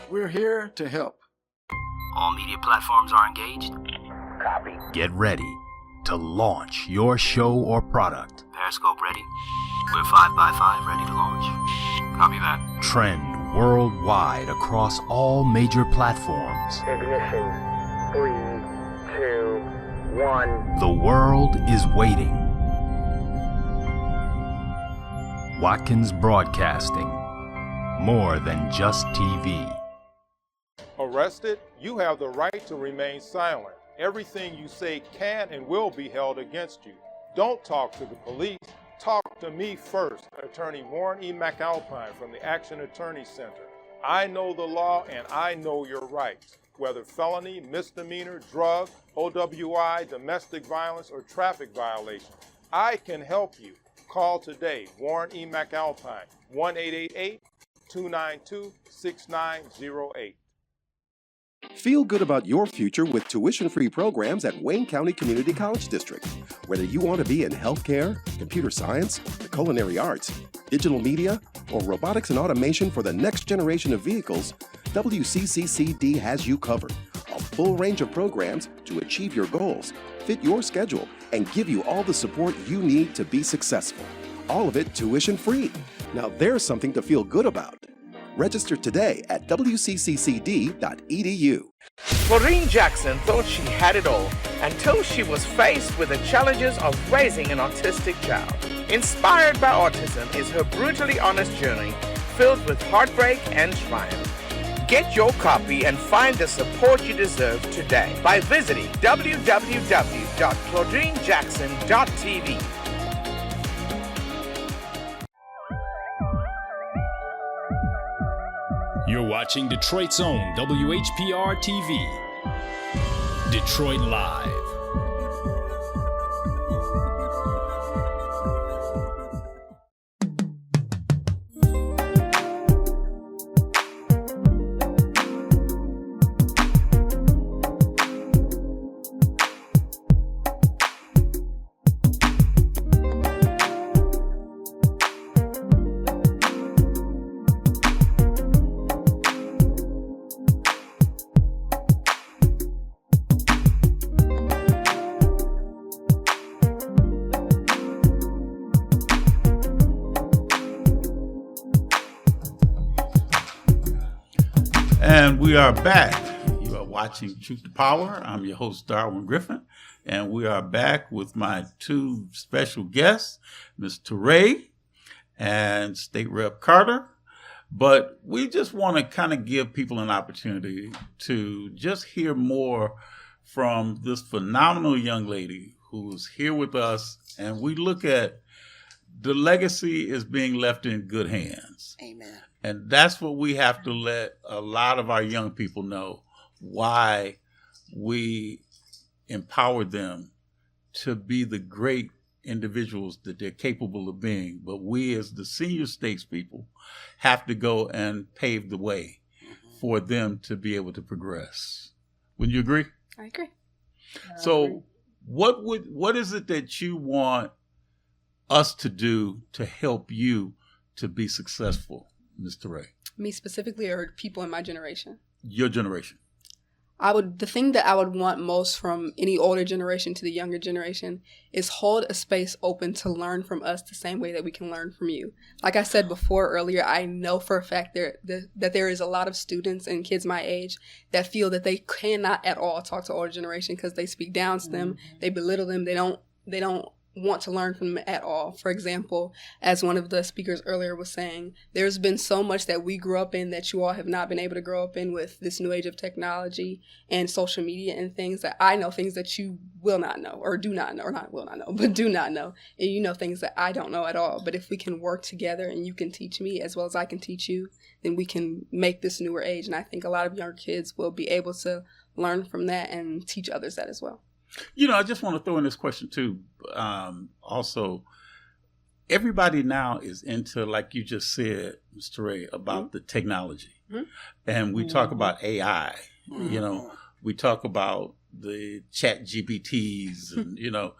Speaker 10: We're here to help.
Speaker 14: All media platforms are engaged.
Speaker 13: Copy.
Speaker 12: Get ready to launch your show or product.
Speaker 14: Periscope ready. We're 5x5 ready to launch. Copy that.
Speaker 12: Trend worldwide across all major platforms.
Speaker 13: Ignition. 3, 2, 1.
Speaker 12: The world is waiting. Watkins Broadcasting. More than just TV.
Speaker 22: Arrested? You have the right to remain silent. Everything you say can and will be held against you. Don't talk to the police. Talk to me first. Attorney Warren E. McAlpine from the Action Attorney Center. I know the law and I know your rights. Whether felony, misdemeanor, drug, OWI, domestic violence, or traffic violation, I can help you. Call today. Warren E. McAlpine, 1-888-292-6908.
Speaker 4: Feel good about your future with tuition-free programs at Wayne County Community College District. Whether you want to be in healthcare, computer science, the culinary arts, digital media, or robotics and automation for the next generation of vehicles, WCCCD has you covered. A full range of programs to achieve your goals, fit your schedule, and give you all the support you need to be successful. All of it tuition-free. Now there's something to feel good about. Register today at wcccd.edu.
Speaker 23: Florine Jackson thought she had it all until she was faced with the challenges of raising an autistic child. Inspired by autism is her brutally honest journey filled with heartbreak and triumph. Get your copy and find the support you deserve today by visiting www.claudinejackson.tv.
Speaker 7: You're watching Detroit's own WHPR TV. Detroit Live.
Speaker 1: we are back. You are watching Truth to Power. I'm your host, Darwin Griffin, and we are back with my two special guests, Ms. Teray and State Rep Carter. But we just want to kind of give people an opportunity to just hear more from this phenomenal young lady who's here with us, and we look at the legacy is being left in good hands.
Speaker 17: Amen.
Speaker 1: And that's what we have to let a lot of our young people know, why we empower them to be the great individuals that they're capable of being. But we as the senior statespeople have to go and pave the way for them to be able to progress. Wouldn't you agree?
Speaker 19: I agree.
Speaker 1: So what is it that you want us to do to help you to be successful, Ms. Teray?
Speaker 19: Me specifically, or people in my generation?
Speaker 1: Your generation.
Speaker 19: The thing that I would want most from any older generation to the younger generation is hold a space open to learn from us the same way that we can learn from you. Like I said before earlier, I know for a fact that there is a lot of students and kids my age that feel that they cannot at all talk to older generation because they speak down to them, they belittle them, they don't want to learn from them at all. For example, as one of the speakers earlier was saying, there's been so much that we grew up in that you all have not been able to grow up in with this new age of technology and social media and things that I know, things that you will not know or do not know, or not will not know, but do not know. And you know things that I don't know at all. But if we can work together and you can teach me as well as I can teach you, then we can make this newer age. And I think a lot of younger kids will be able to learn from that and teach others that as well.
Speaker 1: You know, I just want to throw in this question too. Also, everybody now is into, like you just said, Ms. Teray, about the technology. And we talk about AI, you know, we talk about the chat GPTs, and, you know,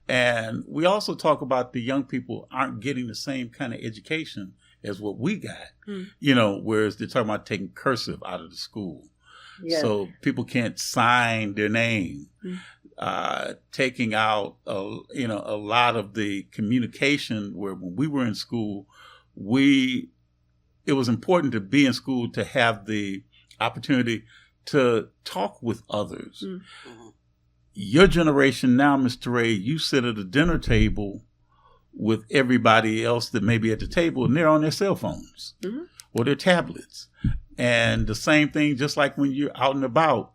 Speaker 1: and we also talk about the young people aren't getting the same kind of education as what we got, you know, whereas they're talking about taking cursive out of the school. Yes. So people can't sign their name. Taking out a lot of the communication, where when we were in school, it was important to be in school to have the opportunity to talk with others. Your generation now, Ms. Teray, you sit at a dinner table with everybody else that may be at the table, and they're on their cell phones or their tablets. And the same thing, just like when you're out and about,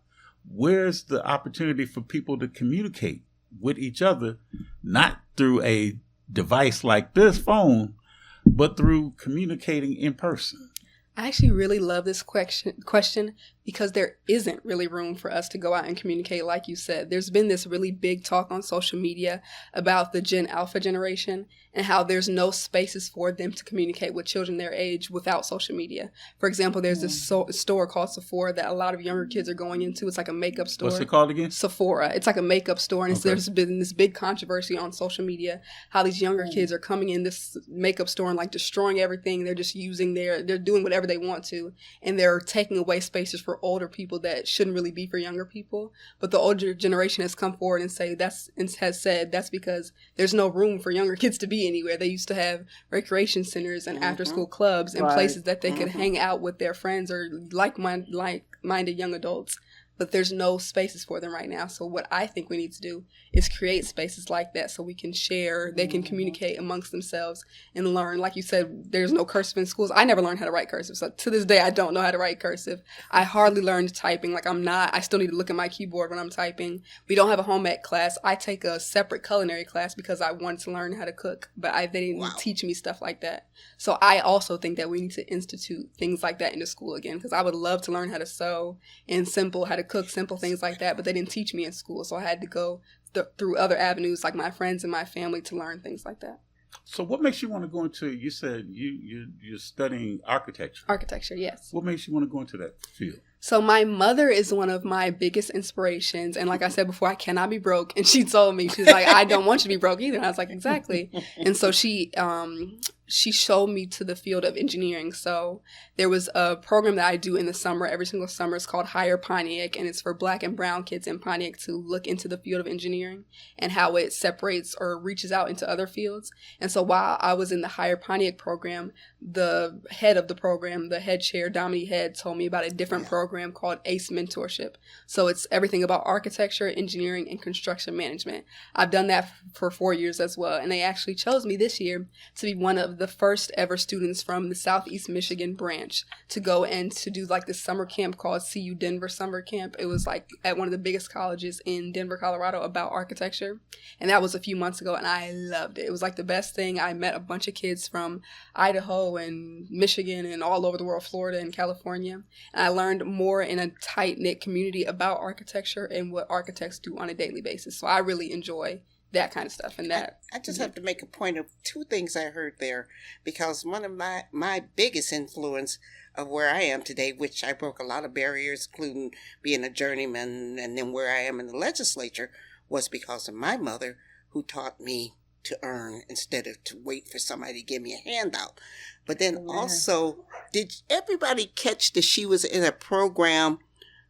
Speaker 1: where's the opportunity for people to communicate with each other, not through a device like this phone, but through communicating in person?
Speaker 19: I actually really love this question because there isn't really room for us to go out and communicate. Like you said, there's been this really big talk on social media about the Gen Alpha generation and how there's no spaces for them to communicate with children their age without social media. For example, there's this store called Sephora that a lot of younger kids are going into. It's like a makeup store.
Speaker 1: What's it called again?
Speaker 19: Sephora. It's like a makeup store. And there's been this big controversy on social media, how these younger kids are coming in this makeup store and like destroying everything. They're just they're doing whatever they want to. And they're taking away spaces for older people that shouldn't really be for younger people. But the older generation has come forward and has said that's because there's no room for younger kids to be anywhere. They used to have recreation centers and after school clubs and places that they could hang out with their friends or like-minded young adults. But there's no spaces for them right now. So what I think we need to do is create spaces like that so we can share, they can communicate amongst themselves and learn. Like you said, there's no cursive in schools. I never learned how to write cursive. So to this day, I don't know how to write cursive. I hardly learned typing. I still need to look at my keyboard when I'm typing. We don't have a home ec class. I take a separate culinary class because I wanted to learn how to cook, but they didn't teach me stuff like that. So I also think that we need to institute things like that into school again, because I would love to learn how to sew and how to cook, simple things like that, but they didn't teach me in school. So I had to go through other avenues like my friends and my family to learn things like that.
Speaker 1: So what makes you want to go into, you said you're studying architecture.
Speaker 19: Architecture, yes.
Speaker 1: What makes you want to go into that field?
Speaker 19: So my mother is one of my biggest inspirations. And like I said before, I cannot be broke. And she told me, she's like, I don't want you to be broke either. And I was like, exactly. And so she she showed me to the field of engineering. So there was a program that I do in the summer, every single summer. It's called Higher Pontiac, and it's for Black and brown kids in Pontiac to look into the field of engineering and how it separates or reaches out into other fields. And so while I was in the Higher Pontiac program, the head of the program, the head chair, Dominique Head, told me about a different program called ACE Mentorship. So it's everything about architecture, engineering, and construction management. I've done that for 4 years as well, and they actually chose me this year to be one of the first ever students from the Southeast Michigan branch to go and to do like this summer camp called CU Denver Summer Camp. It was like at one of the biggest colleges in Denver, Colorado about architecture. And that was a few months ago, and I loved it. It was like the best thing. I met a bunch of kids from Idaho and Michigan and all over the world, Florida and California. And I learned more in a tight-knit community about architecture and what architects do on a daily basis. So I really enjoy that kind of stuff. And that
Speaker 17: I just have to make a point of two things I heard there, because one of my biggest influence of where I am today, which I broke a lot of barriers, including being a journeyman and then where I am in the legislature, was because of my mother, who taught me to earn instead of to wait for somebody to give me a handout. But then also, did everybody catch that she was in a program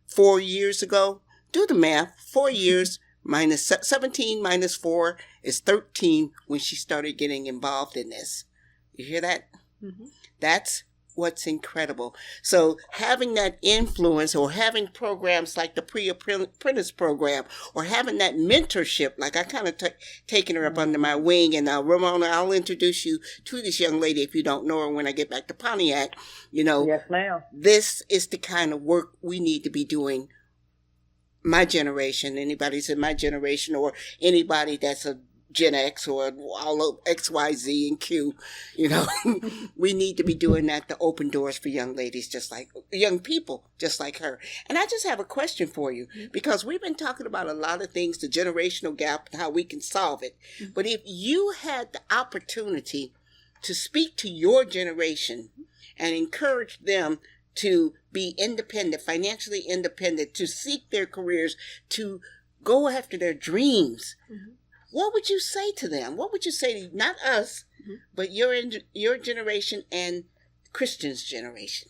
Speaker 17: 4 years ago? Do the math. 4 years minus 17 minus 4 is 13 when she started getting involved in this. You hear that? Mm-hmm. That's what's incredible. So having that influence, or having programs like the pre-apprentice program, or having that mentorship, like I kind of taken her up under my wing. And Ramona, I'll introduce you to this young lady if you don't know her when I get back to Pontiac. You know,
Speaker 20: yes, ma'am. This
Speaker 17: is the kind of work we need to be doing. My generation, anybody's in my generation, or anybody that's a Gen X or all of X, Y, Z, and Q, you know, we need to be doing that to open doors for young ladies, just like young people, just like her. And I just have a question for you, because we've been talking about a lot of things, the generational gap and how we can solve it. But if you had the opportunity to speak to your generation and encourage them to be independent, financially independent, to seek their careers, to go after their dreams, what would you say to them? What would you say to, not us, but your generation and Christian's generation?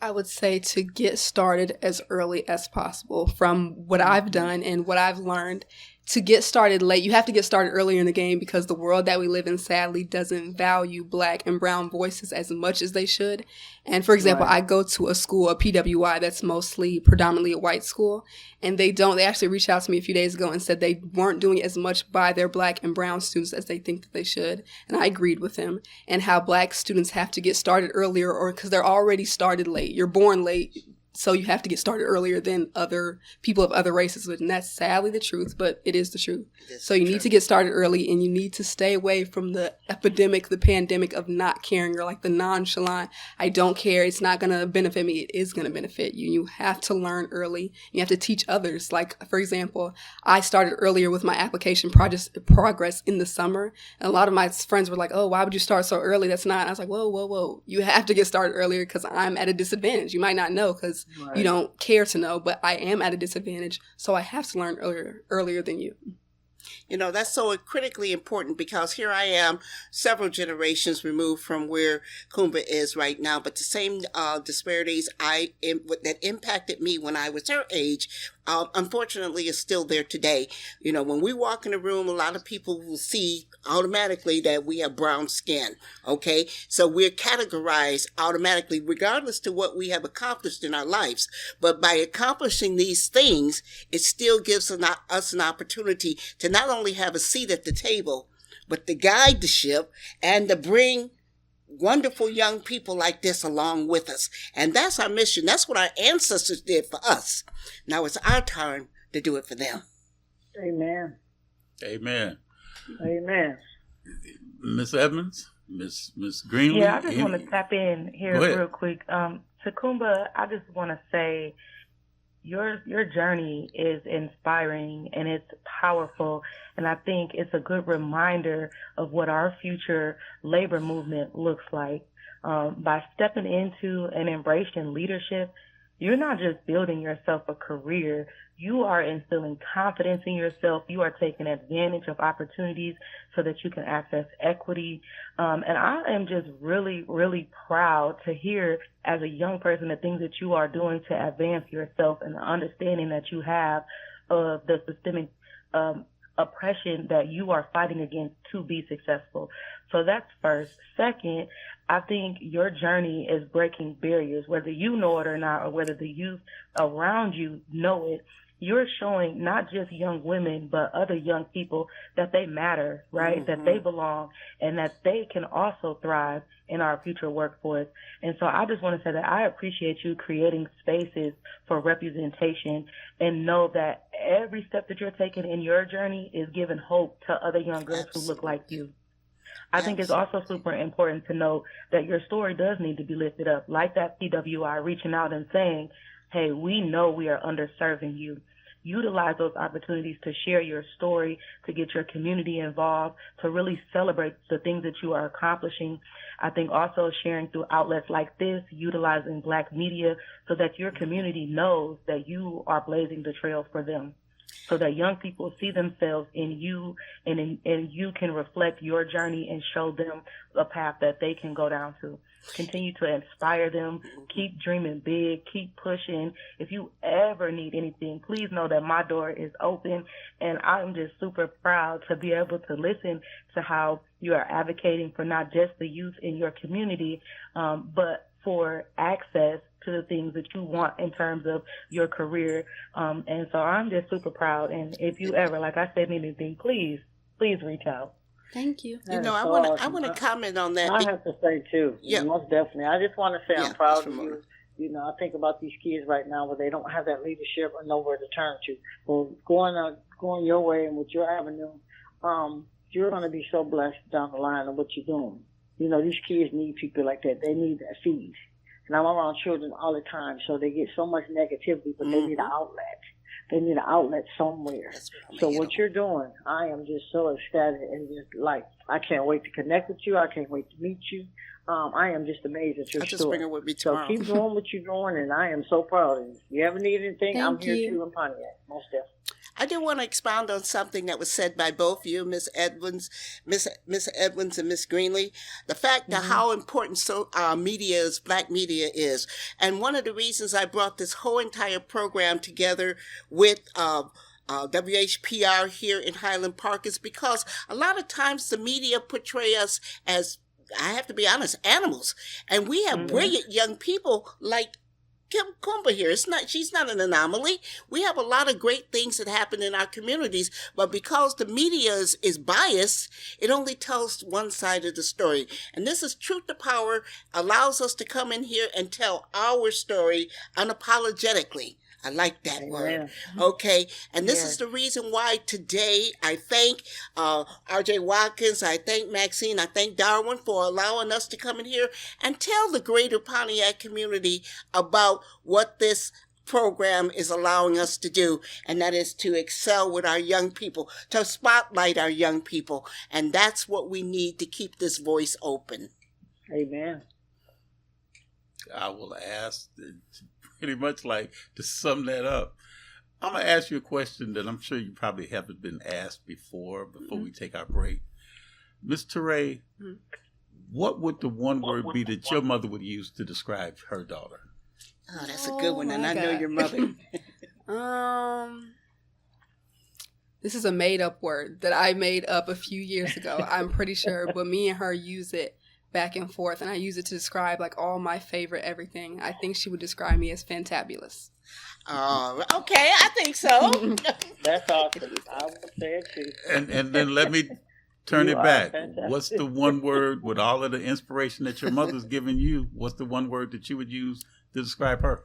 Speaker 19: I would say to get started as early as possible. From what I've done and what I've learned, to get started late, you have to get started earlier in the game, because the world that we live in sadly doesn't value Black and brown voices as much as they should. And for example, I go to a school, a PWI, that's mostly predominantly a white school, and they actually reached out to me a few days ago and said they weren't doing as much by their Black and brown students as they think that they should. And I agreed with them, and how Black students have to get started earlier, or because they're already started late. You're born late, so you have to get started earlier than other people of other races. And that's sadly the truth, but it is the truth. So you need to get started early, and you need to stay away from the epidemic, the pandemic of not caring, or like the nonchalant, I don't care, it's not going to benefit me. It is going to benefit you. You have to learn early. You have to teach others. Like, for example, I started earlier with my application progress in the summer. And a lot of my friends were like, oh, why would you start so early? That's not. I was like, whoa. You have to get started earlier, because I'm at a disadvantage. You might not know, because you don't care to know, but I am at a disadvantage, so I have to learn earlier than you.
Speaker 17: You know, that's so critically important, because here I am, several generations removed from where Kumba is right now, but the same disparities that impacted me when I was her age, unfortunately, is still there today. You know, when we walk in a room, a lot of people will see automatically that we have brown skin, okay? So we're categorized automatically, regardless to what we have accomplished in our lives. But by accomplishing these things, it still gives us an opportunity to not only have a seat at the table, but to guide the ship and to bring wonderful young people like this along with us. And that's our mission. That's what our ancestors did for us. Now it's our turn to do it for them.
Speaker 20: Amen.
Speaker 1: Amen.
Speaker 20: Amen.
Speaker 1: Miss Edmonds, Miss Greenlee.
Speaker 16: Yeah, I just want to tap in here real quick. Takumba, I just want to say your journey is inspiring and it's powerful. And I think it's a good reminder of what our future labor movement looks like. By stepping into and embracing leadership, you're not just building yourself a career, you are instilling confidence in yourself. You are taking advantage of opportunities so that you can access equity. And I am just really, really proud to hear as a young person the things that you are doing to advance yourself and the understanding that you have of the systemic oppression that you are fighting against to be successful. So that's first. Second, I think your journey is breaking barriers, whether you know it or not, or whether the youth around you know it. You're showing not just young women, but other young people that they matter, right? That they belong and that they can also thrive in our future workforce. And so I just want to say that I appreciate you creating spaces for representation and know that every step that you're taking in your journey is giving hope to other young girls who look like you. I think it's also super important to know that your story does need to be lifted up, like that CWI reaching out and saying, hey, we know we are underserving you. Utilize those opportunities to share your story, to get your community involved, to really celebrate the things that you are accomplishing. I think also sharing through outlets like this, utilizing Black media so that your community knows that you are blazing the trail for them, so that young people see themselves in you and you can reflect your journey and show them a path that they can go down to. Continue to inspire them. Keep dreaming big. Keep pushing. If you ever need anything, please know that my door is open. And I'm just super proud to be able to listen to how you are advocating for not just the youth in your community, but for access to the things that you want in terms of your career. And so I'm just super proud. And if you ever, like I said, need anything, please reach out.
Speaker 17: Thank you.
Speaker 20: That
Speaker 17: I want to comment on that.
Speaker 20: I have to say too, most definitely. I just want to say I'm proud of you. You know, I think about these kids right now where they don't have that leadership or nowhere to turn to. Well, going your way and with your avenue, you're going to be so blessed down the line of what you're doing. You know, these kids need people like that. They need that feed. And I'm around children all the time, so they get so much negativity, but they need an outlet. They need an outlet somewhere. So what you're doing, I am just so ecstatic and just like, I can't wait to connect with you. I can't wait to meet you. I am just amazed at your story.
Speaker 17: I'll just bring her with me tomorrow.
Speaker 20: So keep doing what you're doing, and I am so proud of you. If you ever need anything,
Speaker 17: Thank
Speaker 20: I'm here
Speaker 17: you.
Speaker 20: too in Pontiac, most definitely.
Speaker 17: I do want to expound on something that was said by both you, Miss Edmonds, Miss Edmonds and Miss Greenlee. The fact that how important media is, Black media is. And one of the reasons I brought this whole entire program together with WHPR here in Highland Park is because a lot of times the media portray us as, I have to be honest, animals. And we have brilliant young people like Kim Kumba here. She's not an anomaly. We have a lot of great things that happen in our communities, but because the media is biased, it only tells one side of the story. And this is Truth to Power, allows us to come in here and tell our story unapologetically. I like that word. Okay. And this is the reason why today I thank RJ Watkins, I thank Maxine, I thank Darwin for allowing us to come in here and tell the greater Pontiac community about what this program is allowing us to do, and that is to excel with our young people, to spotlight our young people. And that's what we need to keep this voice open.
Speaker 20: Amen.
Speaker 1: I will ask pretty much like to sum that up. I'm going to ask you a question that I'm sure you probably haven't been asked before we take our break. Ms. Teray, what would the one word be that your mother would use to describe her daughter?
Speaker 17: Oh, that's a good one, and I know your mother.
Speaker 19: This is a made-up word that I made up a few years ago, I'm pretty sure, but me and her use it back and forth, and I use it to describe like all my favorite everything. I think she would describe me as fantabulous.
Speaker 17: Okay, I think so.
Speaker 20: That's awesome. I would say it too.
Speaker 1: And then let me turn it back.
Speaker 20: Fantastic.
Speaker 1: What's the one word with all of the inspiration that your mother's given you? What's the one word that you would use to describe her?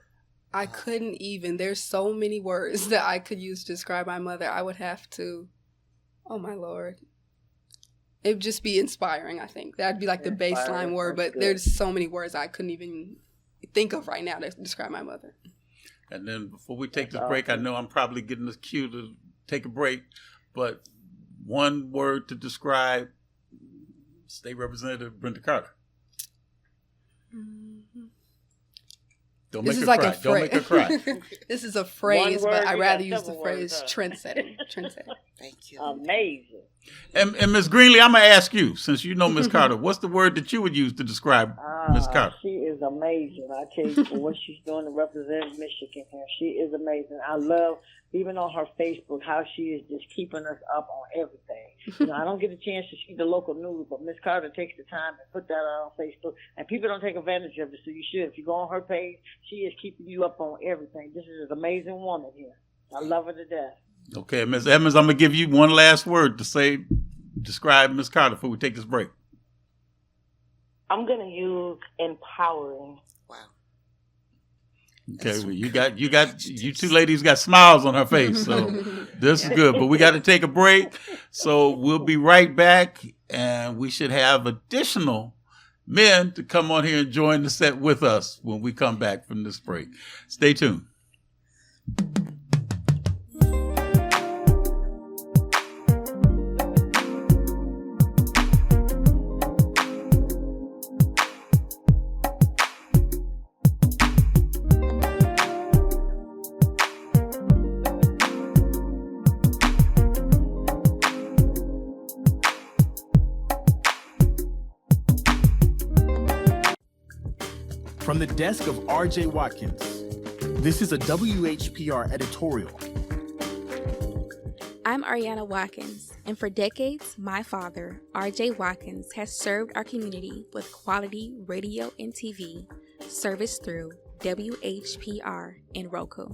Speaker 19: I couldn't even. There's so many words that I could use to describe my mother. I would have to. Oh my Lord. It would just be inspiring, I think. That'd be like the baseline word, but there's so many words I couldn't even think of right now to describe my mother.
Speaker 1: And then before we take this break, I know I'm probably getting this cue to take a break, but one word to describe State Representative Brenda Carter. Don't
Speaker 19: This
Speaker 1: make
Speaker 19: is
Speaker 1: her
Speaker 19: like
Speaker 1: cry.
Speaker 19: a
Speaker 1: Don't make her cry.
Speaker 19: phrase. This is a phrase,
Speaker 20: One word,
Speaker 19: but I'd
Speaker 20: you
Speaker 19: rather
Speaker 20: got
Speaker 19: use the
Speaker 20: several
Speaker 19: phrase
Speaker 20: words, huh?
Speaker 19: trendsetting. Trendsetting.
Speaker 17: Thank you.
Speaker 20: Amazing.
Speaker 1: And Ms. Greenlee, I'm going to ask you, since you know Ms. Carter, what's the word that you would use to describe Ms. Carter?
Speaker 20: She is amazing. I tell you, for what she's doing to represent Michigan here, she is amazing. I love, even on her Facebook, how she is just keeping us up on everything. You know, I don't get a chance to see the local news, but Ms. Carter takes the time and put that out on Facebook, and people don't take advantage of it, so you should. If you go on her page, she is keeping you up on everything. This is an amazing woman here. I love her to death.
Speaker 1: Okay, Ms. Evans, I'm going to give you one last word to describe Ms. Carter before we take this break.
Speaker 16: I'm going to use empowering.
Speaker 1: Okay, well, you two ladies got smiles on her face, so this is good. But we got to take a break, so we'll be right back, and we should have additional men to come on here and join the set with us when we come back from this break. Stay tuned.
Speaker 12: From the desk of R.J. Watkins, this is a WHPR editorial.
Speaker 2: I'm Ariana Watkins, and for decades, my father, R.J. Watkins, has served our community with quality radio and TV service through WHPR and Roku.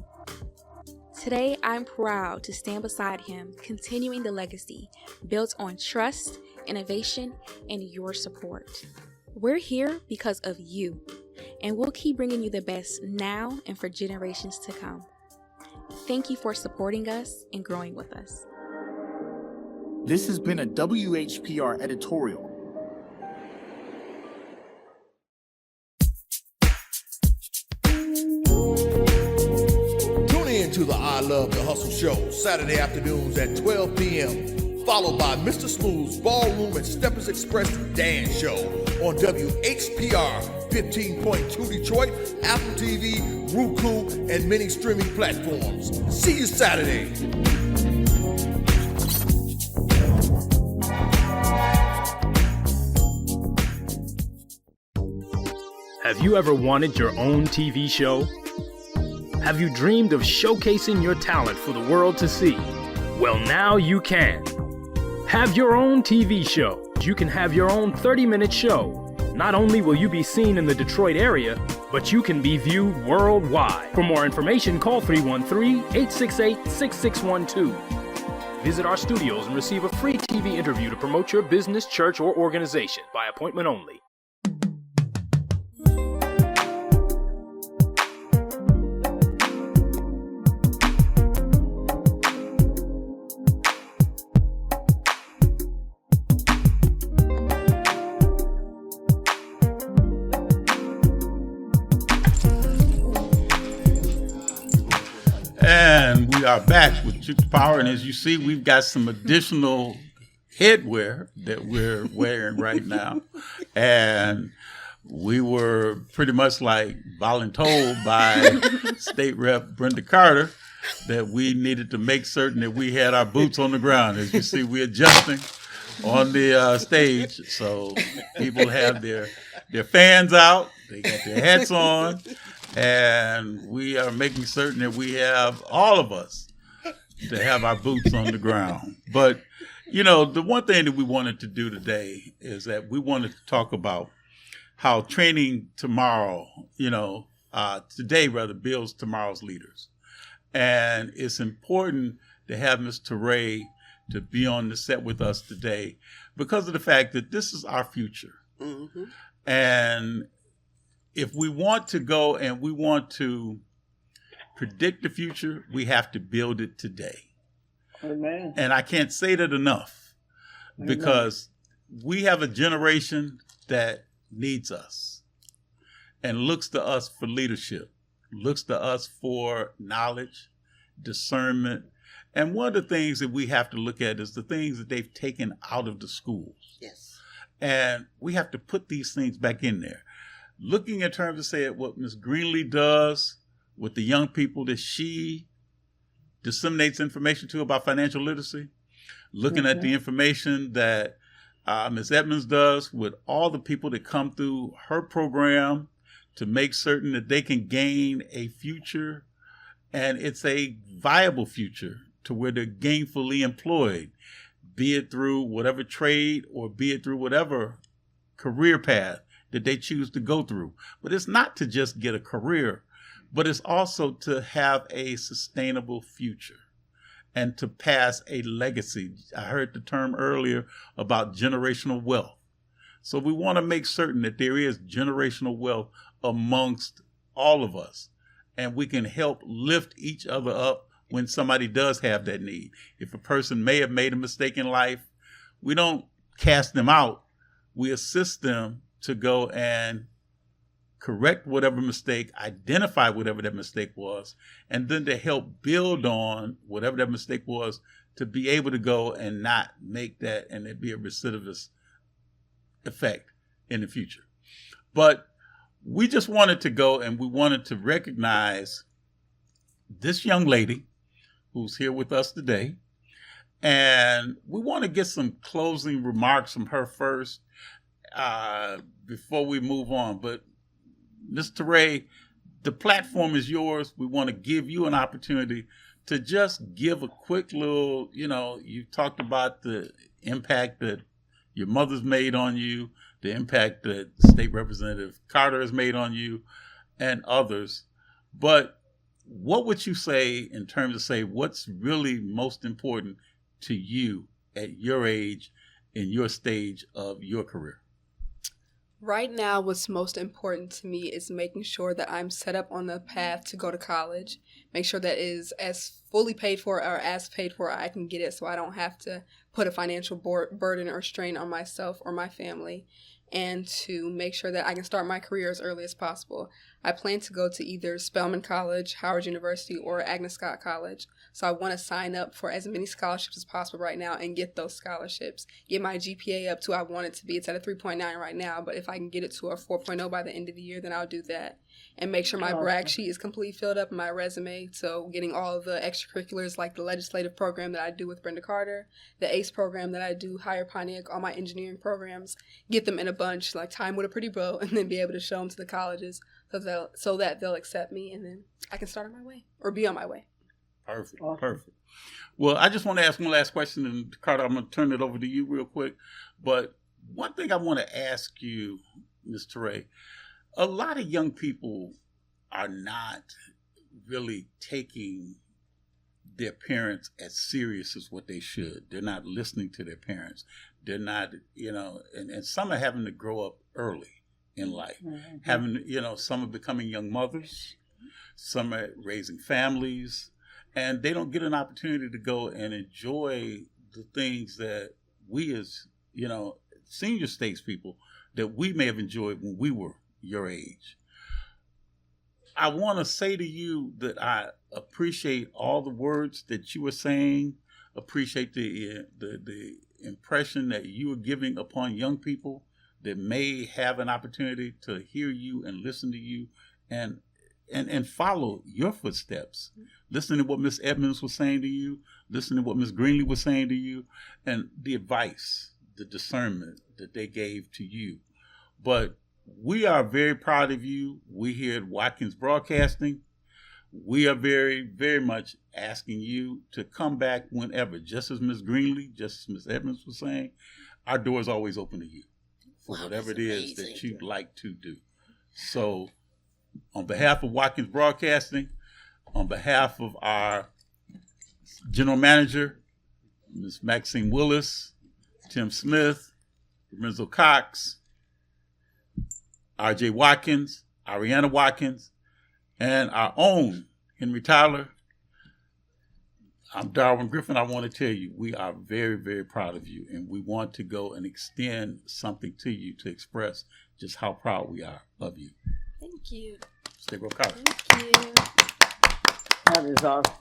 Speaker 2: Today, I'm proud to stand beside him, continuing the legacy built on trust, innovation, and your support. We're here because of you, and we'll keep bringing you the best now and for generations to come. Thank you for supporting us and growing with us.
Speaker 12: This has been a WHPR editorial.
Speaker 9: Tune in to the I Love the Hustle show, Saturday afternoons at 12 p.m., followed by Mr. Smooth's Ballroom and Steppers Express Dance Show on WHPR 15.2 Detroit, Apple TV, Roku, and many streaming platforms. See you Saturday.
Speaker 7: Have you ever wanted your own TV show? Have you dreamed of showcasing your talent for the world to see? Well, now you can. Have your own TV show. You can have your own 30-minute show. Not only will you be seen in the Detroit area, but you can be viewed worldwide. For more information, call 313-868-6612. Visit our studios and receive a free TV interview to promote your business, church, or organization by appointment only.
Speaker 1: And we are back with Juke the Power, and as you see, we've got some additional headwear that we're wearing right now. And we were pretty much like voluntold by State Rep Brenda Carter that we needed to make certain that we had our boots on the ground. As you see, we're adjusting on the stage, so people have their fans out, they got their hats on, and we are making certain that we have all of us to have our boots on the ground. But, you know, the one thing that we wanted to do today is that we wanted to talk about how training tomorrow, today rather, builds tomorrow's leaders. And it's important to have Ms. Teray to be on the set with us today because of the fact that this is our future. Mm-hmm. And if we want to go and we want to predict the future, we have to build it today.
Speaker 20: Amen.
Speaker 1: And I can't say that enough because we have a generation that needs us and looks to us for leadership, looks to us for knowledge, discernment. And one of the things that we have to look at is the things that they've taken out of the schools.
Speaker 17: Yes.
Speaker 1: And we have to put these things back in there. looking in terms of say what Ms. Greenlee does with the young people that she disseminates information to about financial literacy, looking at the information that Ms. Edmonds does with all the people that come through her program to make certain that they can gain a future, and it's a viable future to where they're gainfully employed, be it through whatever trade or be it through whatever career path that they choose to go through. But it's not to just get a career, but it's also to have a sustainable future and to pass a legacy. I heard the term earlier about generational wealth. So we want to make certain that there is generational wealth amongst all of us, and we can help lift each other up when somebody does have that need. If a person may have made a mistake in life, we don't cast them out. We assist them to go and correct whatever mistake, identify whatever that mistake was, and then to help build on whatever that mistake was to be able to go and not make that and it be a recidivist effect in the future. But we just wanted to go and we wanted to recognize this young lady who's here with us today. And we want to get some closing remarks from her first before we move on. But Ms. Teray, the platform is yours. We want to give you an opportunity to just give a quick little, you talked about the impact that your mother's made on you, the impact that State Representative Carter has made on you, and others. But what would you say in terms of what's really most important to you at your age, in your stage of your career?
Speaker 19: Right now, what's most important to me is making sure that I'm set up on the path to go to college. Make sure that is as fully paid for or as paid for I can get it, so I don't have to put a financial burden or strain on myself or my family, and to make sure that I can start my career as early as possible. I plan to go to either Spelman College, Howard University, or Agnes Scott College. So I want to sign up for as many scholarships as possible right now and get those scholarships. Get my GPA up to I want it to be. It's at a 3.9 right now, but if I can get it to a 4.0 by the end of the year, then I'll do that. And make sure my brag sheet is completely filled up in my resume. So getting all of the extracurriculars like the legislative program that I do with Brenda Carter, the ACE program that I do, Higher Pontiac, all my engineering programs, get them in a bunch, like time with a pretty bow, and then be able to show them to the colleges so that they'll accept me, and then I can start on my way or be on my way.
Speaker 1: Perfect. Perfect. Well, I just want to ask one last question, and Carter, I'm going to turn it over to you real quick. But one thing I want to ask you, Ms. Teray, a lot of young people are not really taking their parents as serious as what they should. They're not listening to their parents. They're not, and some are having to grow up early in life. Mm-hmm. Having, some are becoming young mothers, some are raising families, and they don't get an opportunity to go and enjoy the things that we as, senior stakes people, that we may have enjoyed when we were your age. I want to say to you that I appreciate all the words that you were saying, appreciate the impression that you are giving upon young people that may have an opportunity to hear you and listen to you and follow your footsteps. Listen to what Ms. Edmonds was saying to you, listen to what Ms. Greenlee was saying to you, and the advice, the discernment that they gave to you. But we are very proud of you. We here at Watkins Broadcasting, we are very, very much asking you to come back whenever, just as Ms. Greenlee, just as Ms. Edmonds was saying, our door is always open to you for whatever it is that you'd like to do. So on behalf of Watkins Broadcasting, on behalf of our general manager, Ms. Maxine Willis, Tim Smith, Lorenzo Cox, R.J. Watkins, Ariana Watkins, and our own Henry Tyler, I'm Darwin Griffin. I want to tell you, we are very, very proud of you, and we want to go and extend something to you to express just how proud we are of you.
Speaker 19: Thank you.
Speaker 1: Stay real calm.
Speaker 19: Thank you.
Speaker 20: That is awesome.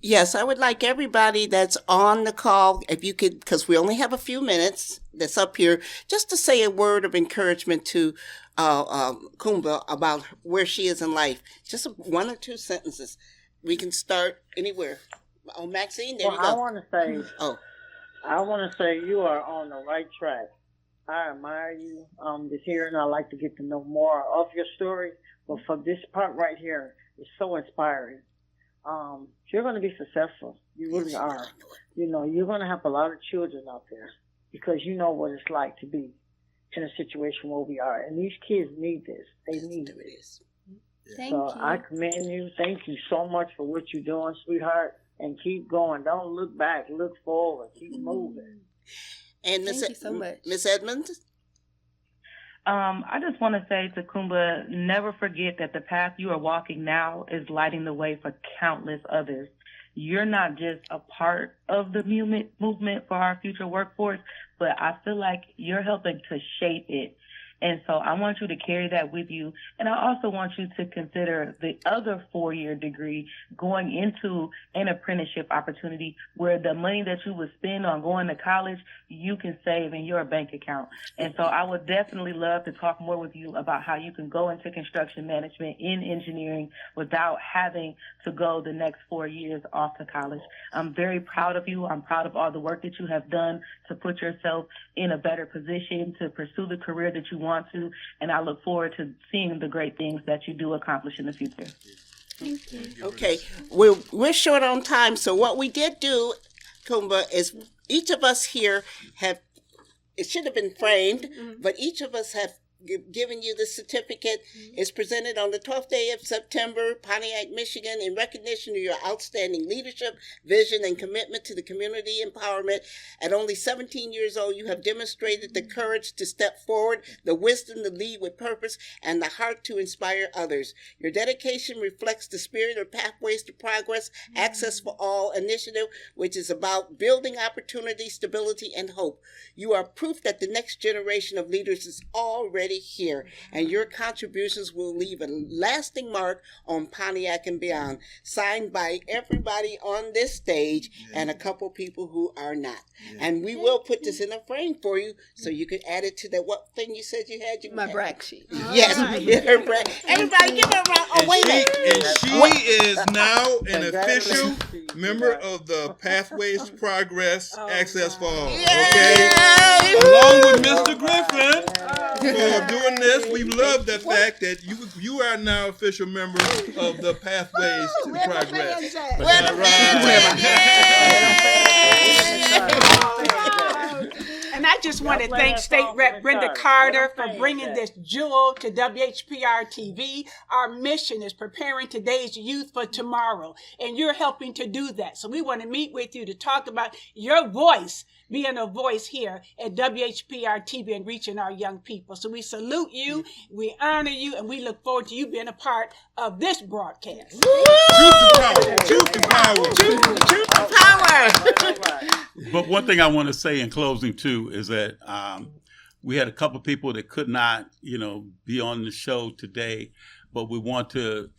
Speaker 17: Yes, I would like everybody that's on the call, if you could, because we only have a few minutes that's up here, just to say a word of encouragement to Kumba about where she is in life. Just 1 or 2 sentences. We can start anywhere. Oh, Maxine, there you go.
Speaker 20: I want to say you are on the right track. I admire you this year, and I'd like to get to know more of your story. But for this part right here, it's so inspiring. You're going to be successful. You really are. You know, you're going to have a lot of children out there because you know what it's like to be in a situation where we are. And these kids need this. They need this.
Speaker 2: Thank
Speaker 20: so
Speaker 2: you.
Speaker 20: I commend you. Thank you so much for what you're doing, sweetheart. And keep going. Don't look back. Look forward. Keep moving.
Speaker 17: And
Speaker 2: Thank you so much.
Speaker 17: Miss Edmonds?
Speaker 16: I just want to say to Kumba, never forget that the path you are walking now is lighting the way for countless others. You're not just a part of the movement for our future workforce, but I feel like you're helping to shape it. And so I want you to carry that with you. And I also want you to consider the other 4-year degree going into an apprenticeship opportunity where the money that you would spend on going to college, you can save in your bank account. And so I would definitely love to talk more with you about how you can go into construction management in engineering without having to go the next 4 years off to college. I'm very proud of you. I'm proud of all the work that you have done to put yourself in a better position to pursue the career that you want to, and I look forward to seeing the great things that you do accomplish in the future.
Speaker 2: Thank you.
Speaker 17: Okay, we're short on time, so what we did do, Kumba, is each of us here have, it should have been framed, but each of us have given you the certificate. It's presented on the 12th day of September, Pontiac, Michigan, in recognition of your outstanding leadership, vision, and commitment to the community empowerment. At only 17 years old, you have demonstrated the courage to step forward, the wisdom to lead with purpose, and the heart to inspire others. Your dedication reflects the spirit of Pathways to Progress, Access for All initiative, which is about building opportunity, stability, and hope. You are proof that the next generation of leaders is already here, and your contributions will leave a lasting mark on Pontiac and beyond. Signed by everybody on this stage and a couple people who are not. And we will put this in a frame for you so you can add it to that. What thing you said you had?
Speaker 19: My brag sheet.
Speaker 17: Yes, her brag. Everybody give her a round. Oh, wait a minute.
Speaker 3: And she is now an official member of the Pathways to Progress Access for All. Okay? Along with Mr. Griffin for doing this. We love the fact that you are now official member of the Pathways to Progress.
Speaker 18: And I just want to thank State Rep Brenda Carter for bringing this jewel to WHPR TV. Our mission is preparing today's youth for tomorrow, and you're helping to do that. So we want to meet with you to talk about your voice, being a voice here at WHPR TV and reaching our young people. So we salute you, we honor you, and we look forward to you being a part of this broadcast.
Speaker 3: Truth to power. Truth to power.
Speaker 17: Truth to power.
Speaker 1: But one thing I want to say in closing too is that we had a couple people that could not, be on the show today, but we want to,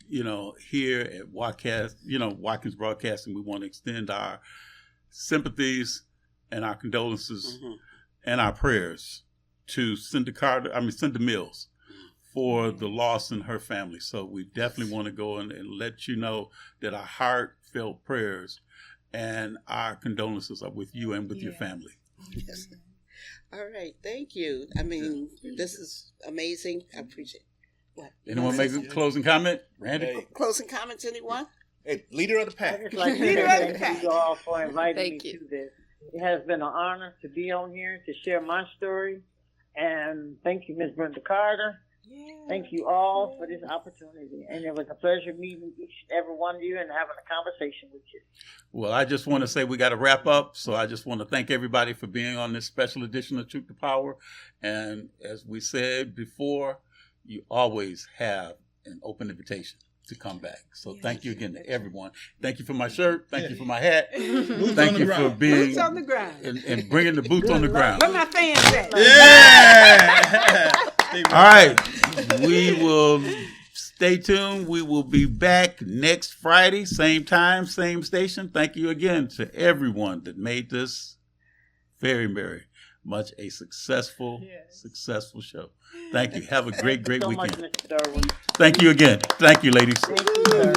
Speaker 1: here at Watkins Broadcasting, we want to extend our sympathies and our condolences and our prayers to Cinda Mills for the loss in her family. So we definitely want to go and let you know that our heartfelt prayers and our condolences are with you and with your family.
Speaker 17: Yes. All right. Thank you. I mean, this is amazing. I appreciate it. What?
Speaker 1: Anyone make a closing comment? Randy?
Speaker 17: Closing comments, anyone?
Speaker 3: Hey, leader of the pack.
Speaker 20: I'd just like to say thank you all for inviting me to this. It has been an honor to be on here to share my story. And thank you, Ms. Brenda Carter. Thank you all for this opportunity. And it was a pleasure meeting each and every one of you and having a conversation with you.
Speaker 1: Well, I just want to say we got to wrap up. So I just want to thank everybody for being on this special edition of Truth to Power. And as we said before, you always have an open invitation to come back. So thank you again to everyone. Thank you for my shirt. Thank you for my hat. Thank you for being
Speaker 18: boots on the ground
Speaker 1: and bringing the boots on the ground.
Speaker 18: Where my fans at?
Speaker 1: Yeah. All right. We will Stay tuned. We will be back next Friday, same time, same station. Thank you again to everyone that made this very, very much a successful show. Thank you. Have a great weekend.
Speaker 20: Much, Mr. Darwin.
Speaker 1: Thank you again. Thank you, ladies.
Speaker 20: Thank you, sir.